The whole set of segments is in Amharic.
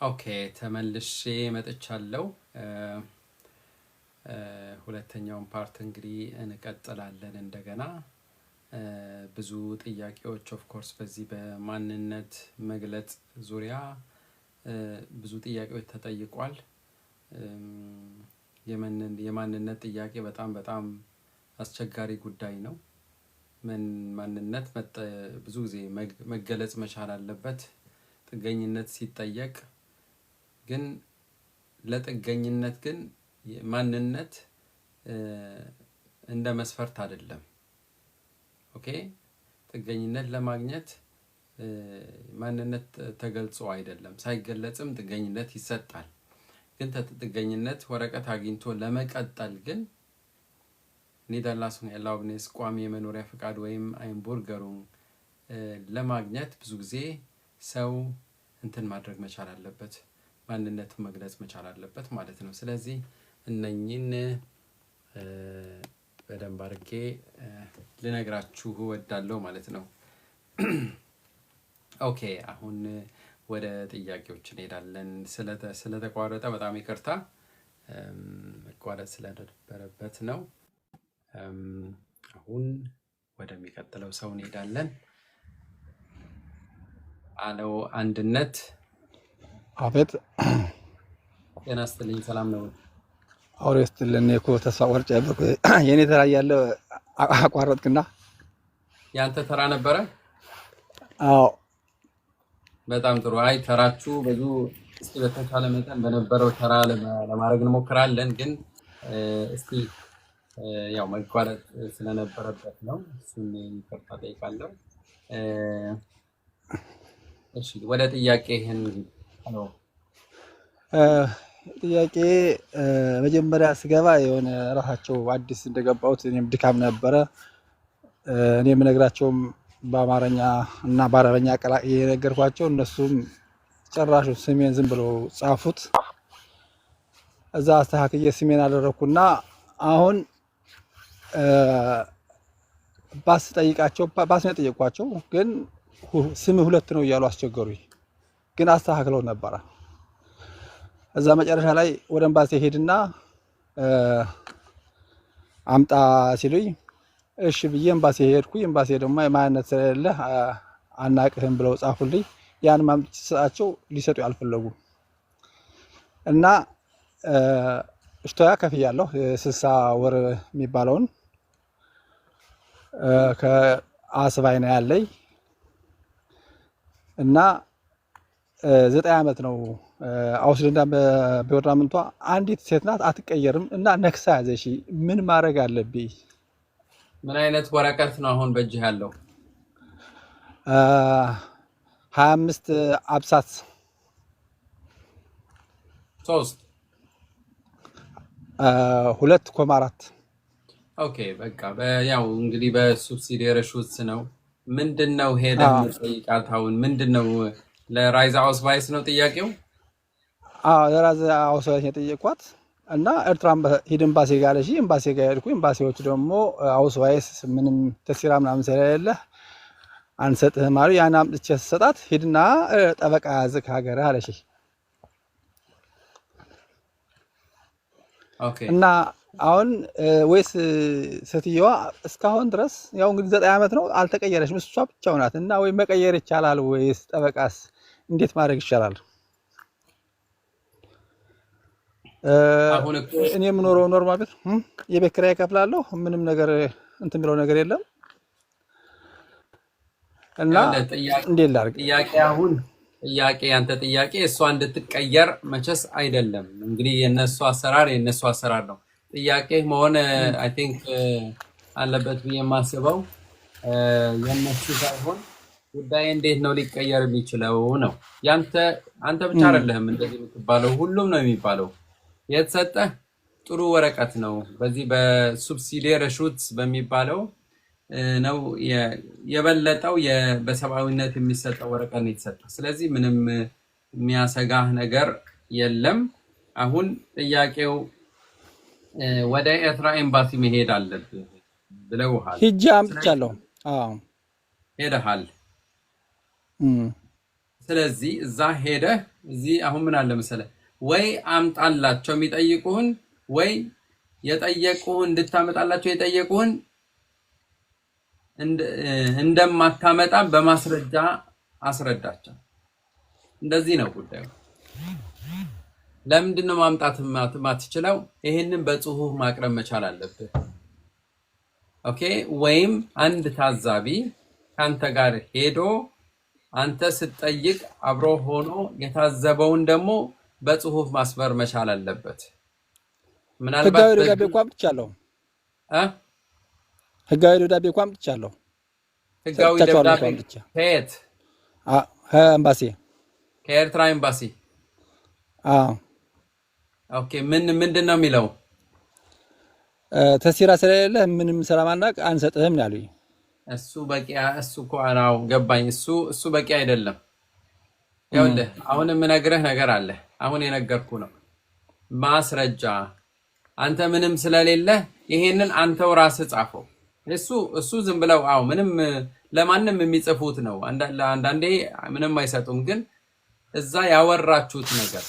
ኦኬ ተመልሼ መጥቻለሁ። ሁለተኛውን ፓርት እንግዲህ እንቀጥላለን እንደገና። ብዙ ጥያቄዎች ኦፍ ኮርስ በዚህ በማንነት መግለጽ ዙሪያ ብዙ ጥያቄዎች ተጠይቋል። የማንነት ጥያቄ በጣም በጣም አስቸጋሪ ጉዳይ ነው። ማንነት ብዙ ጊዜ መገለጽ መቻል አለበት። ጥገኝነት ሲጠየቅ ግን ለጥገኝነት ግን ማንነት እንደ መስፈርት አይደለም። ኦኬ ጥገኝነት ለማግኘት ማንነት ተገልጾ አይደለም፣ ሳይገለጽም ጥገኝነት ይሰጣል። ግን ጥገኝነት ወረቀት አግኝቶ ለመቀጠል ግን ኒደርላንድስን ኤርላውብኔስ ቋሚ የመኖሪያ ፈቃድ ወይም አይንቡርገሩን ለማግኘት ብዙ ጊዜ ሰው እንትን ማድረግ መቻል አለበት፣ ማንነቱን መግለጽ መቻል አለበት ማለት ነው። ስለዚህ እነኚህን በደንብ አድርጌ ልነግራችሁ እወዳለሁ ማለት ነው። ኦኬ አሁን ወደ ጥያቄዎች እንሄዳለን። ስለተቋረጠ በጣም ይቅርታ፣ መቋረጥ ስለነበረበት ነው። አሁን ወደሚቀጥለው ሰው እንሄዳለን። አለው አንድነት። አቤት። ጤና ይስጥልኝ። ሰላም ነው? አውሬ ይስጥልኝ። እኮ ተስፋ ቆርጬ ነበር። የኔ ተራ እያለ አቋረጥክና። ያንተ ተራ ነበረ? አዎ። በጣም ጥሩ። አይ ተራችሁ ብዙ እስቲ በተቻለ መጠን በነበረው ተራ ለማድረግ እንሞክራለን። ግን እስቲ ያው መቋረጥ ስለነበረበት ነው፣ እሱን ይቅርታ ጠይቃለሁ። እሺ ወደ ጥያቄህን ነው። ጥያቄ መጀመሪያ ስገባ የሆነ ራሳቸው አዲስ እንደገባሁት እኔም ድካም ነበረ። እኔ የምነግራቸውም በአማርኛ እና በአረበኛ ቀላቅዬ የነገርኳቸው፣ እነሱም ጭራሹ ስሜን ዝም ብለው ጻፉት። እዛ አስተካክዬ ስሜን አደረኩና አሁን ባስ ጠይቃቸው፣ ባስ ነው የጠየኳቸው፣ ግን ስም ሁለት ነው እያሉ አስቸገሩኝ። ግን አስተካክለው ነበረ። እዛ መጨረሻ ላይ ወደ ኤምባሲ ሄድና አምጣ ሲሉኝ እሺ ብዬ ኤምባሲ ሄድኩኝ። ኤምባሲ ደግሞ የማንነት ስለሌለ አናቅህም ብለው ጻፉልኝ። ያን ማምጣት ሲሰጣቸው ሊሰጡ አልፈለጉም እና እሽቶያ ከፍያለሁ። 60 ወር የሚባለውን ከአስባይ ነው ያለኝ እና 9 ዓመት ነው አውስልንዳ በወርናምንቷ አንዲት ሴት ናት፣ አትቀየርም እና ነክሳ ያዘሽ። ምን ማድረግ አለብኝ? ምን አይነት ወረቀት ነው አሁን በእጅህ ያለው? 25 አብሳት 3 2.4 ኦኬ በቃ ያው እንግዲህ በሱብሲዲየር ሹትስ ነው። ምንድነው ሄደህ ጠይቃት? አሁን ምንድነው ለራይዛ አውስቫይስ ነው ጥያቄው? ለራይዛ አውስቫይስ የጠየቅኳት እና ኤርትራን ሂድ ኤምባሲ ጋር አለሽ። ኤምባሲ ጋር ሄድኩ። ኤምባሲዎች ደግሞ አውስቫይስ ምንም ተሲራ ምናምን ስለሌለ አንሰጥህም አሉ። ያን አምጥቼ ስሰጣት ሂድና ጠበቃ ያዝ ከሀገርህ አለሽ። ኦኬ እና አሁን ወይስ ሴትየዋ እስካሁን ድረስ ያው እንግዲህ 9 ዓመት ነው አልተቀየረችም፣ እሷ ብቻው ናት። እና ወይ መቀየር ይቻላል ወይስ ጠበቃስ እንዴት ማድረግ ይቻላል? እኔ የምኖረው ኖርማል ቤት የቤት ኪራይ እከፍላለሁ። ምንም ነገር እንትን ብለው ነገር የለም። እና እንዴት ላድርግ? ያንተ ጥያቄ እሷ እንድትቀየር መቸስ አይደለም። እንግዲህ የነሱ አሰራር ነው። ጥያቄ መሆን አይ ቲንክ አለበት ብዬ የማስበው የነሱ ሳይሆን ጉዳይ እንዴት ነው ሊቀየር የሚችለው ነው። አንተ ብቻ አይደለህም እንደዚህ የምትባለው፣ ሁሉም ነው የሚባለው። የተሰጠህ ጥሩ ወረቀት ነው። በዚህ በሱብሲዲየር ሹትስ በሚባለው ነው የበለጠው በሰብአዊነት የሚሰጠው ወረቀት ነው የተሰጠው። ስለዚህ ምንም የሚያሰጋህ ነገር የለም። አሁን ጥያቄው ወደ ኤርትራ ኤምባሲ መሄድ አለብህ ብለውሃል። ሂጄ አምጥቻለሁ። ሄደሃል። ስለዚህ እዛ ሄደህ እዚህ አሁን ምን አለ መሰለ ወይ አምጣላቸው የሚጠይቁህን ወይ የጠየቁህን እንድታመጣላቸው የጠየቁህን እንደማታመጣ በማስረጃ አስረዳቸው። እንደዚህ ነው ጉዳዩ። ለምንድን ነው ማምጣት ማትችለው? ይሄንን በጽሁፍ ማቅረብ መቻል አለብህ። ኦኬ። ወይም አንድ ታዛቢ ካንተ ጋር ሄዶ አንተ ስትጠይቅ አብሮ ሆኖ የታዘበውን ደግሞ በጽሁፍ ማስበር መቻል አለበት። ምናልባት ህጋዊ ደብዳቤ እንኳን ብቻለሁ ህጋዊ ደብዳቤ እንኳን ብቻለሁ። ህጋዊ ደብዳቤ ከየት? ኤምባሲ፣ ከኤርትራ ኤምባሲ። ኦኬ። ምንድን ነው የሚለው? ተሲራ ስለሌለ ምንም ስለማናውቅ አንሰጥህም ነው ያሉኝ። እሱ በቂ እሱ እኮ ነው ገባኝ። እሱ በቂ አይደለም። ይኸውልህ አሁን የምነግርህ ነገር አለ። አሁን የነገርኩህ ነው ማስረጃ። አንተ ምንም ስለሌለ ይሄንን አንተው ራስህ ጻፈው። እሱ ዝም ብለው ምንም ለማንም የሚጽፉት ነው። አንዳንዴ ምንም አይሰጡም። ግን እዛ ያወራችሁት ነገር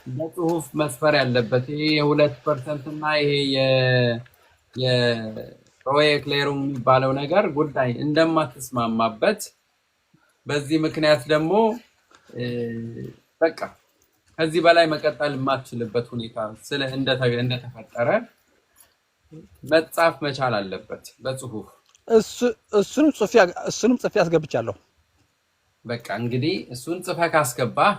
በጽሁፍ መስፈር ያለበት ይሄ የ2% እና ይሄ ሮዬ ክሌሩም የሚባለው ነገር ጉዳይ እንደማትስማማበት በዚህ ምክንያት ደግሞ በቃ ከዚህ በላይ መቀጠል የማትችልበት ሁኔታ እንደተፈጠረ መጻፍ መቻል አለበት በጽሁፍ። እሱንም ጽፌ አስገብቻለሁ። በቃ እንግዲህ እሱን ጽፈህ ካስገባህ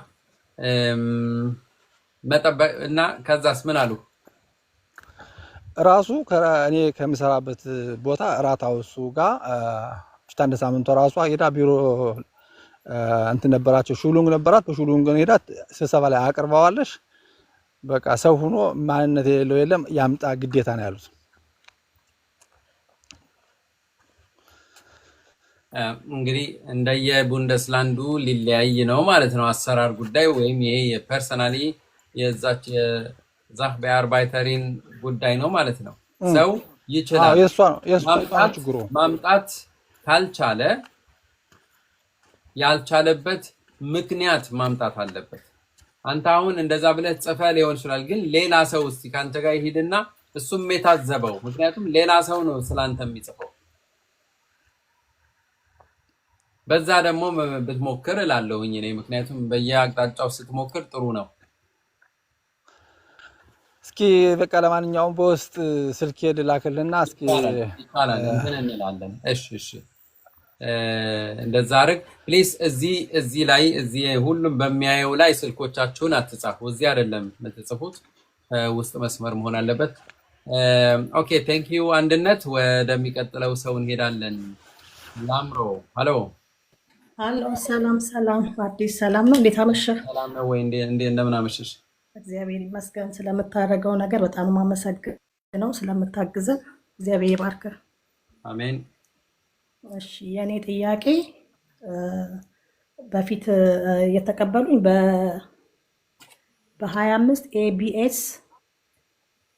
መጠበቅ እና ከዛስ ምን አሉ? ራሱ እኔ ከምሰራበት ቦታ ራታው እሱ ጋር ፊት አንድ ሳምንት ራሷ ሄዳ ቢሮ እንትን ነበራቸው፣ ሹሉንግ ነበራት። በሹሉንግ ሄዳ ስብሰባ ላይ አቅርበዋለሽ። በቃ ሰው ሆኖ ማንነት የሌለው የለም ያምጣ ግዴታ ነው ያሉት። እንግዲህ እንደየቡንደስላንዱ ሊለያይ ነው ማለት ነው አሰራር ጉዳይ፣ ወይም ይሄ የፐርሰናሊ የዛች የዛፍ በአርባይተሪን ጉዳይ ነው ማለት ነው። ሰው ይችላል ማምጣት ካልቻለ ያልቻለበት ምክንያት ማምጣት አለበት። አንተ አሁን እንደዛ ብለህ ጽፈህ ሊሆን ይችላል፣ ግን ሌላ ሰው እስቲ ካንተ ጋር ይሄድና እሱም የታዘበው፣ ምክንያቱም ሌላ ሰው ነው ስላንተ የሚጽፈው። በዛ ደግሞ ብትሞክር እላለሁኝ እኔ፣ ምክንያቱም በየአቅጣጫው ስትሞክር ጥሩ ነው። እስኪ በቃ ለማንኛውም በውስጥ ስልክ ልላክልና እስኪ ይቻላል እንትን እንላለን። እሺ እንደዛ አድርግ ፕሊስ። እዚህ ላይ ሁሉም በሚያየው ላይ ስልኮቻችሁን አትጻፉ። እዚህ አይደለም የምትጽፉት፣ ውስጥ መስመር መሆን አለበት። ኦኬ ቴንክ ዩ አንድነት። ወደሚቀጥለው ሰው እንሄዳለን። ላምሮ ሄሎ ሰላም አዲስ ሰላም ነው። እንዴት አመሸህ? ሰላም ነው ወይ? እንደምን አመሸሽ? እግዚአብሔር ይመስገን። ስለምታደርገው ነገር በጣም ማመሰግነው፣ ስለምታግዘን እግዚአብሔር ይባርክህ። አሜን። እሺ የኔ ጥያቄ በፊት የተቀበሉኝ በ25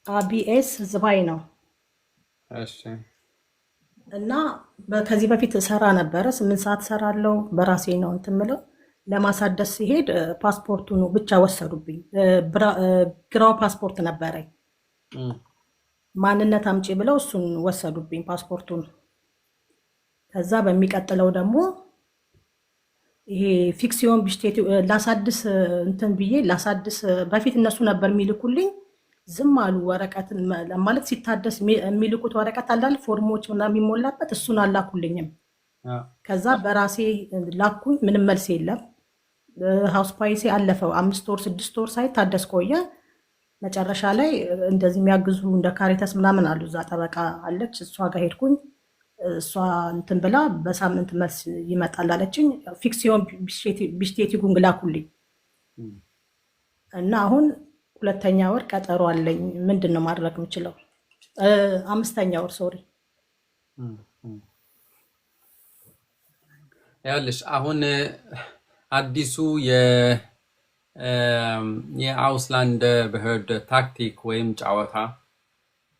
ABS ዝባይ ነው። እሺ እና ከዚህ በፊት ሰራ ነበረ 8 ሰዓት ሰራለው በራሴ ነው እንትን የምለው። ለማሳደስ ሲሄድ ፓስፖርቱን ብቻ ወሰዱብኝ። ግራው ፓስፖርት ነበረኝ፣ ማንነት አምጪ ብለው እሱን ወሰዱብኝ ፓስፖርቱን። ከዛ በሚቀጥለው ደግሞ ይሄ ፊክሲዮን ቢሽቴቲ ላሳድስ እንትን ብዬ ላሳድስ በፊት እነሱ ነበር የሚልኩልኝ፣ ዝም አሉ። ወረቀትን ማለት ሲታደስ የሚልኩት ወረቀት አላል ፎርሞች ምናምን የሚሞላበት እሱን አላኩልኝም። ከዛ በራሴ ላኩኝ፣ ምንም መልስ የለም። ሃውስ ፓይሴ አለፈው 5 ወር 6 ወር ሳይታደስ ቆየ። መጨረሻ ላይ እንደዚህ የሚያግዙ እንደ ካሪተስ ምናምን አሉ፣ እዛ ጠበቃ አለች፣ እሷ ጋር ሄድኩኝ። እሷ እንትን ብላ በሳምንት መልስ ይመጣል አለችኝ። ፊክሲዮን ቢሽቴቲ ጉንግ ላኩልኝ እና አሁን 2ኛ ወር ቀጠሮ አለኝ። ምንድን ነው ማድረግ የምችለው? 5ኛ ወር ሶሪ። ያለሽ አሁን አዲሱ የአውስላንድ በህርድ ታክቲክ ወይም ጨዋታ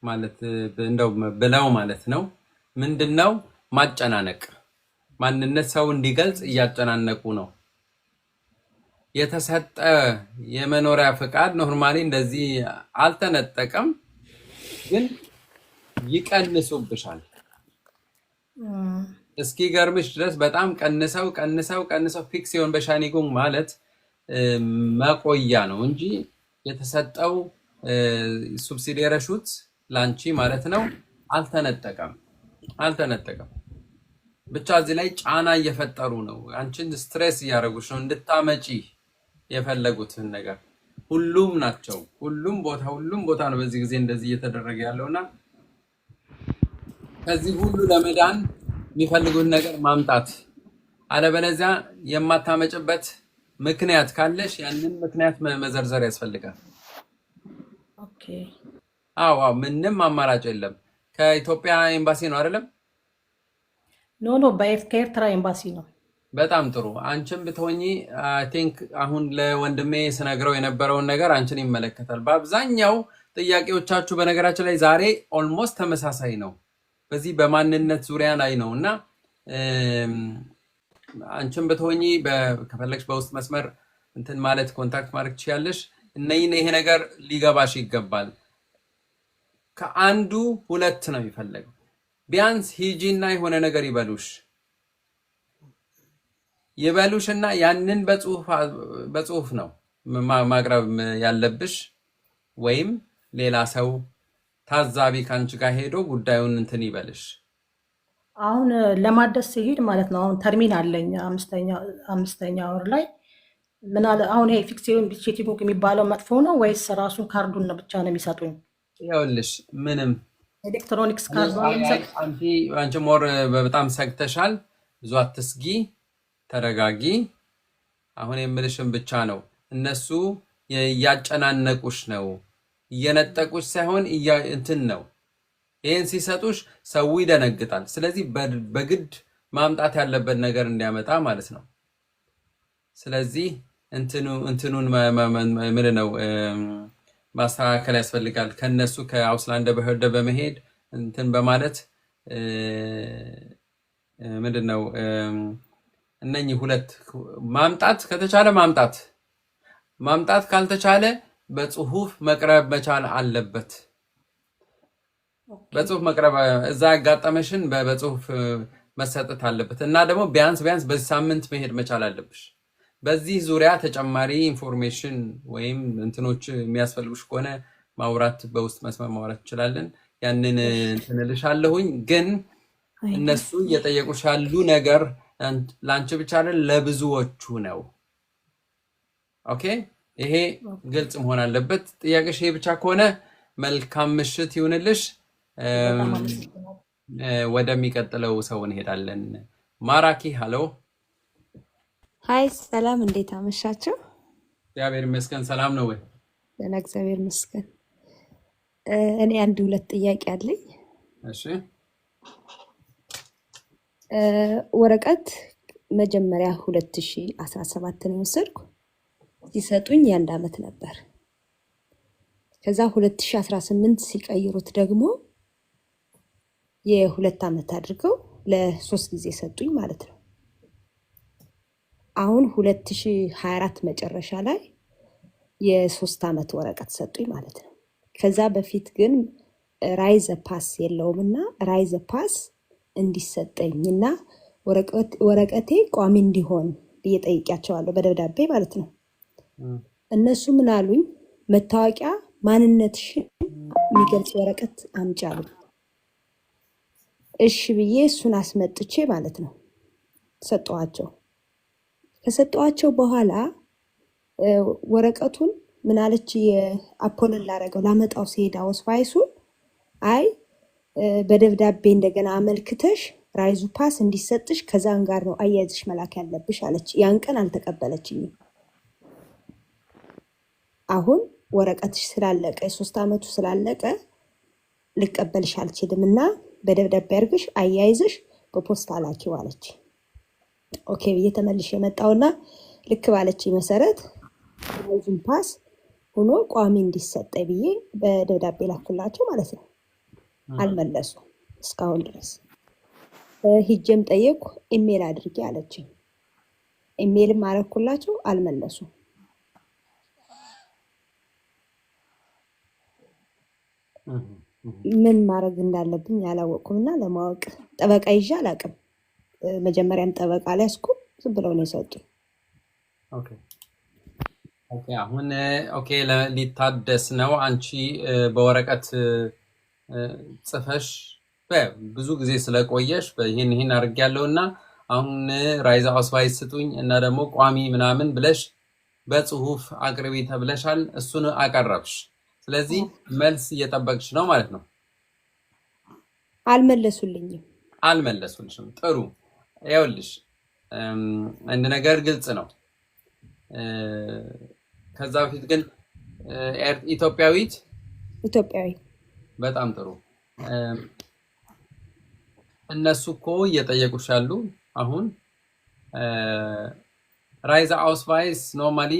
ማለት እንደው ብለው ማለት ነው። ምንድነው? ማጨናነቅ፣ ማንነት ሰው እንዲገልጽ እያጨናነቁ ነው። የተሰጠ የመኖሪያ ፍቃድ ኖርማሊ እንደዚህ አልተነጠቀም፣ ግን ይቀንሱብሻል። እስኪ ገርምሽ ድረስ በጣም ቀንሰው ፊክስ ሲሆን በሻኒጉን ማለት መቆያ ነው እንጂ የተሰጠው ሱብሲዲየር ሹት ላንቺ ማለት ነው አልተነጠቀም። ብቻ እዚህ ላይ ጫና እየፈጠሩ ነው፣ አንቺን ስትሬስ እያደረጉሽ ነው እንድታመጪ የፈለጉትን ነገር። ሁሉም ናቸው፣ ሁሉም ቦታ ነው በዚህ ጊዜ እንደዚህ እየተደረገ ያለውና ከዚህ ሁሉ ለመዳን የሚፈልጉት ነገር ማምጣት፣ አለበለዚያ የማታመጭበት ምክንያት ካለሽ ያንን ምክንያት መዘርዘር ያስፈልጋል። ኦኬ። አዎ ምንም አማራጭ የለም። ከኢትዮጵያ ኤምባሲ ነው አይደለም? ኖ ከኤርትራ ኤምባሲ ነው። በጣም ጥሩ። አንቺም ብትሆኚ አይ ቲንክ አሁን ለወንድሜ ስነግረው የነበረውን ነገር አንቺን ይመለከታል። በአብዛኛው ጥያቄዎቻችሁ በነገራችን ላይ ዛሬ ኦልሞስት ተመሳሳይ ነው፣ በዚህ በማንነት ዙሪያ ላይ ነው እና አንቺም ብትሆኚ ከፈለግሽ በውስጥ መስመር እንትን ማለት ኮንታክት ማድረግ ትችያለሽ። ይሄ ነገር ሊገባሽ ይገባል። ከአንዱ ሁለት ነው የሚፈለገው። ቢያንስ ሂጂና የሆነ ነገር ይበሉሽና ያንን በጽሁፍ ነው ማቅረብ ያለብሽ፣ ወይም ሌላ ሰው ታዛቢ ካንቺ ጋር ሄዶ ጉዳዩን እንትን ይበልሽ። አሁን ለማደስ ሲሄድ ማለት ነው። አሁን ተርሚን አለኝ አምስተኛ ወር ላይ ምናለ አሁን ይሄ ፊክሲዮን ቢቼቲንግ የሚባለው መጥፎ ነው ወይስ ራሱን ካርዱን ብቻ ነው የሚሰጡኝ? ይኸውልሽ ምንም ኤሌክትሮኒክስ ካርዱን አንቺ ሞር በጣም ሰግተሻል። ብዙ አትስጊ፣ ተረጋጊ። አሁን የምልሽም ብቻ ነው። እነሱ እያጨናነቁሽ ነው፣ እየነጠቁሽ ሳይሆን እንትን ነው። ይህን ሲሰጡሽ ሰው ይደነግጣል። ስለዚህ በግድ ማምጣት ያለበት ነገር እንዲያመጣ ማለት ነው። ስለዚህ እንትኑን ምን ነው ማስተካከል ያስፈልጋል። ከነሱ ከአውስላንደ በህርደ በመሄድ እንትን በማለት ምንድነው እነኚህ ሁለት ማምጣት ከተቻለ ማምጣት ካልተቻለ በጽሁፍ መቅረብ መቻል አለበት። በጽሁፍ መቅረብ እዛ ያጋጠመሽን በጽሁፍ መሰጠት አለበት እና ደግሞ ቢያንስ በዚህ ሳምንት መሄድ መቻል አለብሽ። በዚህ ዙሪያ ተጨማሪ ኢንፎርሜሽን ወይም እንትኖች የሚያስፈልጉሽ ከሆነ ማውራት በውስጥ መስመር ማውራት እንችላለን። ያንን እንትንልሻለሁኝ። ግን እነሱ እየጠየቁሽ ያሉ ነገር ላንቺ ብቻ አይደል ለብዙዎቹ ነው። ኦኬ፣ ይሄ ግልጽ መሆን አለበት። ጥያቄሽ ይሄ ብቻ ከሆነ መልካም ምሽት ይሁንልሽ። ወደሚቀጥለው ሰው እንሄዳለን። ማራኪ ሃሎ። ሀይ ሰላም፣ እንዴት አመሻችሁ? እግዚአብሔር ይመስገን። ሰላም ነው ወይ? ደህና እግዚአብሔር ይመስገን። እኔ ሁለት ጥያቄ አለኝ። እሺ። ወረቀት መጀመሪያ 2017 ነው የወሰድኩ። ሲሰጡኝ የ1 ዓመት ነበር። ከዛ 2018 ሲቀይሩት ደግሞ የ2 ዓመት አድርገው ለ3 ጊዜ ሰጡኝ ማለት ነው። አሁን 2024 መጨረሻ ላይ የ3 ዓመት ወረቀት ሰጡኝ ማለት ነው። ከዛ በፊት ግን ራይዘ ፓስ የለውምና ራይዘ ፓስ እንዲሰጠኝና ወረቀቴ ቋሚ እንዲሆን ብዬ ጠይቄያቸዋለሁ በደብዳቤ ማለት ነው። እነሱ ምን አሉኝ? መታወቂያ ማንነትሽን የሚገልጽ ወረቀት አምጪ አሉ። እሺ ብዬ እሱን አስመጥቼ ማለት ነው ሰጠኋቸው። ከሰጠኋቸው በኋላ ወረቀቱን ምን አለች? የአፖልን ላመጣው ሲሄድ አውስፋይሱን አይ በደብዳቤ እንደገና አመልክተሽ ራይዙ ፓስ እንዲሰጥሽ ከዛን ጋር ነው አያይዝሽ መላክ ያለብሽ አለች። ያን ቀን አልተቀበለችኝም። አሁን ወረቀትሽ ስላለቀ የ3 ዓመቱ ስላለቀ ልቀበልሽ አልችልም እና በደብዳቤ አድርግሽ አያይዝሽ በፖስታ ላኪው አለች። ኦኬ ብዬ ተመልሼ የመጣውና ልክ ባለች መሰረት ራይዙን ፓስ ሆኖ ቋሚ እንዲሰጠኝ ብዬ በደብዳቤ ላኩላቸው ማለት ነው። አልመለሱ እስካሁን ድረስ። ሂጄም ጠየቅኩ፣ ኢሜል አድርጌ አለችኝ። ኢሜልም አረኩላቸው፣ አልመለሱ። እህ፣ እህ። ምን ማድረግ እንዳለብኝ አላወቅኩምና ለማወቅ ጠበቃ ይዤ አላውቅም። መጀመሪያም ጠበቃ አልያዝኩም። ዝም ብለው ነው የሰጡኝ። ኦኬ ኦኬ። አሁን ኦኬ ሊታደስ ነው። አንቺ በወረቀት ጽፈሽ ብዙ ጊዜ ስለቆየሽ ይሄን አድርጌያለሁና አሁን ራይዛ አውስቫይስ ስጡኝ እና ደግሞ ቋሚ ምናምን ብለሽ በጽሁፍ አቅርቢ ተብለሻል። እሱን አቀረብሽ። ስለዚህ መልስ እየጠበቅሽ ነው ማለት ነው። አልመለሱልኝም። አልመለሱልሽም። ጥሩ። ይኸውልሽ አንድ ነገር ግልጽ ነው። ከዛ በፊት ግን ኢትዮጵያዊት ኢትዮጵያዊ በጣም ጥሩ። እነሱ እኮ እየጠየቁሽ ያሉ አሁን ራይዛ አውስቫይስ ኖርማሊ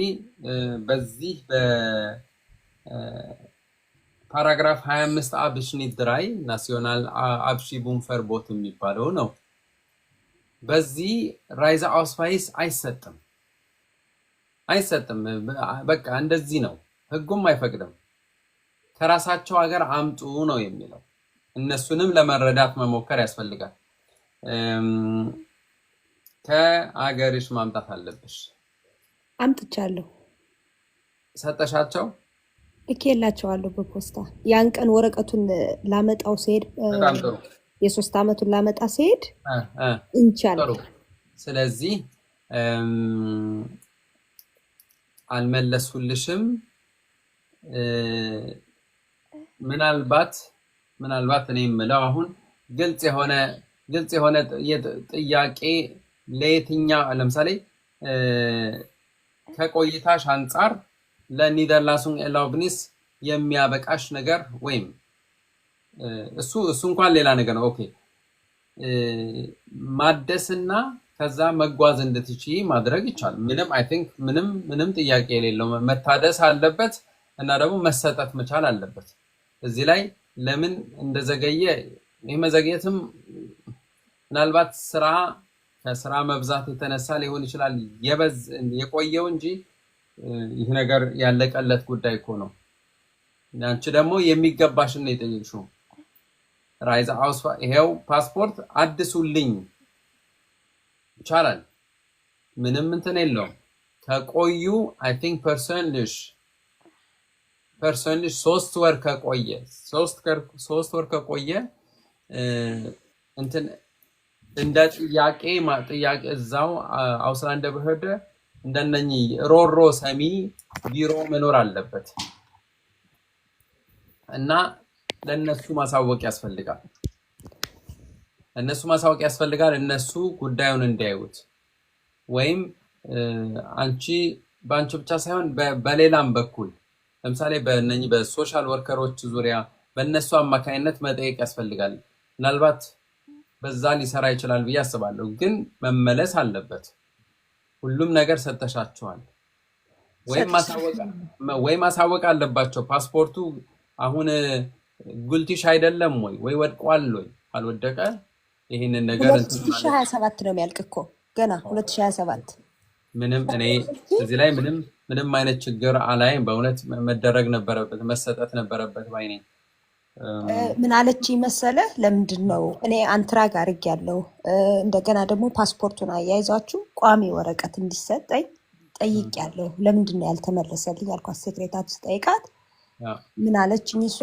በዚህ በፓራግራፍ 25 አብሽኒት ድራይ ናሲዮናል አብሺቡን ፈርቦት የሚባለው ነው። በዚህ ራይዛ አውስቫይስ አይሰጥም። በቃ እንደዚህ ነው። ህጉም አይፈቅድም። ከራሳቸው ሀገር አምጡ ነው የሚለው። እነሱንም ለመረዳት መሞከር ያስፈልጋል። ከአገርሽ ማምጣት አለብሽ። አምጥቻለሁ። ሰጠሻቸው? ልኬላቸዋለሁ በፖስታ። ያን ቀን ወረቀቱን ላመጣው ሲሄድ በጣም ጥሩ። የ3 ዓመቱን ላመጣ ሲሄድ ጥሩ። እንቻለሁ። ስለዚህ አልመለሱልሽም። ምናልባት እኔ የምለው አሁን ግልጽ የሆነ ጥያቄ ለየትኛው ለምሳሌ ከቆይታሽ አንጻር ለኒደርላንድሱን ኤላውብኒስ የሚያበቃሽ ነገር ወይም እሱ እንኳን ሌላ ነገር ነው። ኦኬ ማደስና ከዛ መጓዝ እንድትችይ ማድረግ ይቻላል። ምንም አይ ቲንክ ምንም ጥያቄ የሌለው መታደስ አለበት እና ደግሞ መሰጠት መቻል አለበት። እዚህ ላይ ለምን እንደዘገየ ይህ መዘግየትም ምናልባት ከስራ መብዛት የተነሳ ሊሆን ይችላል የቆየው እንጂ ይህ ነገር ያለቀለት ጉዳይ እኮ ነው። አንቺ ደግሞ የሚገባሽን ነው የጠየቅሽው። ራይዛ አውስቫይስ ይሄው ፓስፖርት አድሱልኝ ይቻላል። ምንም እንትን የለውም። ከቆዩ አይ ቲንክ ፐርሰንልሽ 3 ወር ከቆየ 3 ወር ከቆየ እንትን እንደ ጥያቄ እዛው አውስላንድ በህደ እንደነኚህ ሮሮ ሰሚ ቢሮ መኖር አለበት እና ለነሱ ማሳወቅ ያስፈልጋል። እነሱ ጉዳዩን እንዲያዩት ወይም በአንቺ ብቻ ሳይሆን በሌላም በኩል ለምሳሌ በእነኚህ በሶሻል ወርከሮች ዙሪያ በእነሱ አማካኝነት መጠየቅ ያስፈልጋል። ምናልባት በዛ ሊሰራ ይችላል ብዬ አስባለሁ። ግን መመለስ አለበት። ሁሉም ነገር ሰጠሻቸዋል ወይ ማሳወቅ አለባቸው። ፓስፖርቱ አሁን ጉልቲሽ አይደለም ወይ ወድቋል ወይ ካልወደቀ ይሄንን ነገር 2027 ነው የሚያልቅ እኮ ገና 2027። ምንም እኔ እዚህ ላይ ምንም አይነት ችግር አላይም። በእውነት መደረግ ነበረበት፣ መሰጠት ነበረበት ባይ ነኝ። ምን አለች መሰለ? ለምንድን ነው እኔ አንትራግ አድርጌያለሁ፣ እንደገና ደግሞ ፓስፖርቱን አያይዛችሁ ቋሚ ወረቀት እንዲሰጠኝ ጠይቄያለሁ፣ ለምንድን ነው ያልተመለሰልኝ አልኳት። ሴክሬታሪ ስጠይቃት ምን አለችኝ እሷ?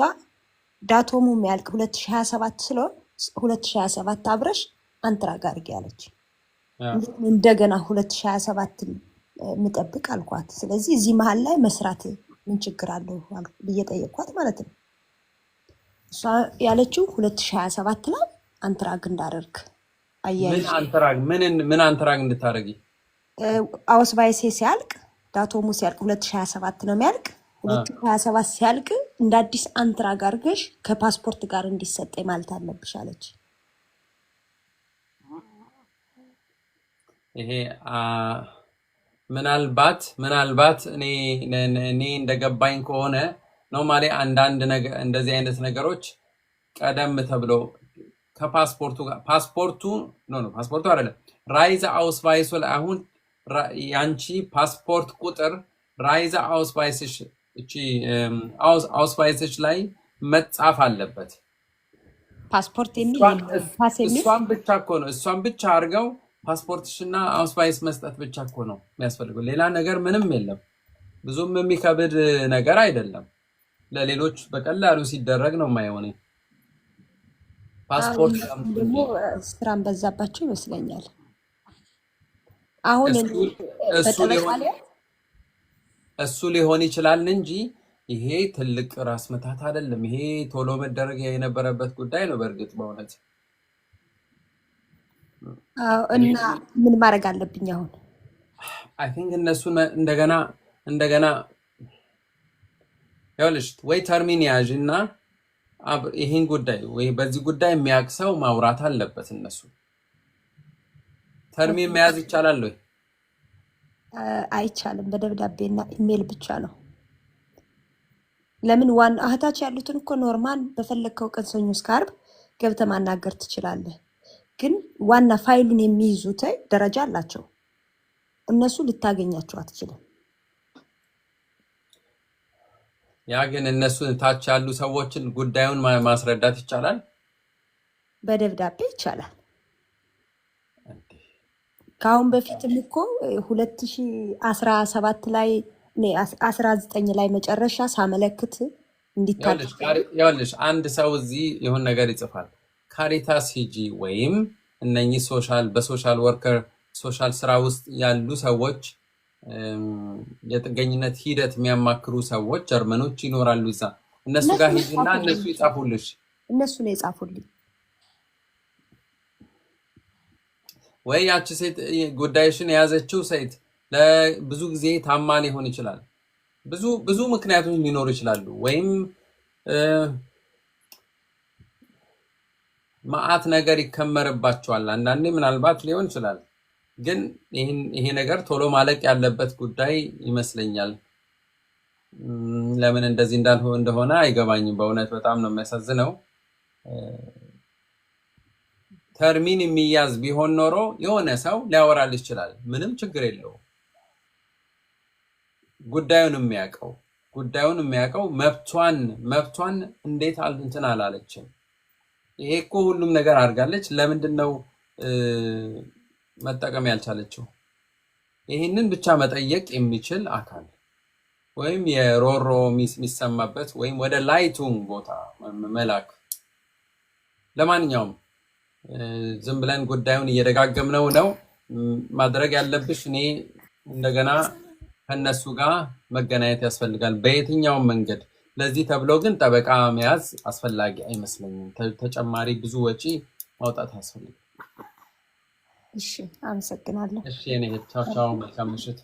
ዳቶሙ የሚያልቅ 2027 ስለሆነ 2027 አብረሽ አንትራግ አድርጌ አለች። እንደገና 2027 ምጠብቅ አልኳት። ስለዚህ እዚህ መሀል ላይ መስራት ምን ችግር አለው ብዬ ጠየቅኳት ማለት ነው። እሷ ያለችው 2027 ላይ አንትራግ እንዳደርግ አያይሽ። ምን አንትራግ እንድታደርጊ? አውስቫይሴ ሲያልቅ ዳቶሙ ሲያልቅ 2027 ነው የሚያልቅ። 2027 ሲያልቅ እንደ አዲስ አንትራግ አድርገሽ ከፓስፖርት ጋር እንዲሰጠኝ ማለት አለብሽ አለች። ይሄ ምናልባት እኔ እንደገባኝ ከሆነ ኖርማሊ አንዳንድ ነገር እንደዚህ አይነት ነገሮች ቀደም ተብሎ ከፓስፖርቱ ጋር ፓስፖርቱ አይደለም ራይዛ አውስቫይስ ላይ አሁን ያንቺ ፓስፖርት ቁጥር ራይዛ አውስቫይስሽ እቺ አውስቫይስሽ ላይ መጻፍ አለበት። ፓስፖርት የሚል ፓስ የሚል እሷን ብቻ እኮ ነው እሷን ብቻ አድርገው ፓስፖርትሽና አውስቫይስ መስጠት ብቻ እኮ ነው የሚያስፈልገው። ሌላ ነገር ምንም የለም። ብዙም የሚከብድ ነገር አይደለም። ለሌሎች በቀላሉ ሲደረግ ነው የማይሆነው። ፓስፖርት ደግሞ ስራን በዛባቸው ይመስለኛል። አሁን እሱ ሊሆን ይችላል እንጂ ይሄ ትልቅ ራስ ምታት አይደለም። ይሄ ቶሎ መደረግ የነበረበት ጉዳይ ነው። በእርግጥ በእውነት እና ምን ማድረግ አለብኝ አሁን? አይ ቲንክ እነሱን እንደገና ያውልሽ ወይ ተርሚን ያዥ እና ይሄን ጉዳይ ወይ በዚህ ጉዳይ የሚያቅሰው ማውራት አለበት። እነሱ ተርሚን መያዝ ይቻላል ወይ? አይቻልም። በደብዳቤና ኢሜል ብቻ ነው። ለምን ዋና እህታች ያሉትን እኮ ኖርማል በፈለግከው ቀን ሰኞ እስከ ዓርብ ገብተህ ማናገር ትችላለህ። ግን ዋና ፋይሉን የሚይዙት ደረጃ አላቸው። እነሱ ልታገኛቸው አትችልም። ያ ግን እነሱ ታች ያሉ ሰዎችን ጉዳዩን ማስረዳት ይቻላል። በደብዳቤ ይቻላል። ከአሁን በፊትም እኮ 2017 ላይ 19 ላይ መጨረሻ ሳመለክት እንዲታደስ ያውልሽ አንድ ሰው እዚህ የሆነ ነገር ይጽፋል። ካሪታስ ሂጂ ወይም እነኚህ በሶሻል ወርከር ሶሻል ስራ ውስጥ ያሉ ሰዎች የጥገኝነት ሂደት የሚያማክሩ ሰዎች ጀርመኖች ይኖራሉ። እዛ እነሱ ጋር ሂጂና እነሱ ይጻፉልሽ። እነሱ ነው የጻፉልኝ። ወይ ያቺ ሴት ጉዳይሽን የያዘችው ሴት ለብዙ ጊዜ ታማ ሊሆን ይችላል። ብዙ ምክንያቶች ሊኖሩ ይችላሉ። ወይም መዓት ነገር ይከመርባቸዋል። አንዳንዴ ምናልባት ሊሆን ይችላል። ግን ይሄ ነገር ቶሎ ማለቅ ያለበት ጉዳይ ይመስለኛል። ለምን እንደዚህ እንደሆነ አይገባኝም። በእውነት በጣም ነው የሚያሳዝነው። ተርሚን የሚያዝ ቢሆን ኖሮ የሆነ ሰው ሊያወራልሽ ይችላል። ምንም ችግር የለውም። ጉዳዩን የሚያውቀው መብቷን እንዴት እንትን አላለችም። ይሄ እኮ ሁሉም ነገር አድርጋለች። ለምንድን ነው መጠቀም ያልቻለችው? ይህንን ብቻ መጠየቅ የሚችል አካል ወይም የሮሮ የሚሰማበት ወይም ወደ ላይቱን ቦታ መላክ። ለማንኛውም ዝም ብለን ጉዳዩን እየደጋገምነው ነው። ማድረግ ያለብሽ እኔ እንደገና ከነሱ ጋር መገናኘት ያስፈልጋል በየትኛውም መንገድ። ለዚህ ተብሎ ግን ጠበቃ መያዝ አስፈላጊ አይመስለኝም። ተጨማሪ ብዙ ወጪ ማውጣት ያስፈልጋል። እሺ፣ አመሰግናለሁ። እሺ፣ እኔ ቻው፣ መልካም ምሽት።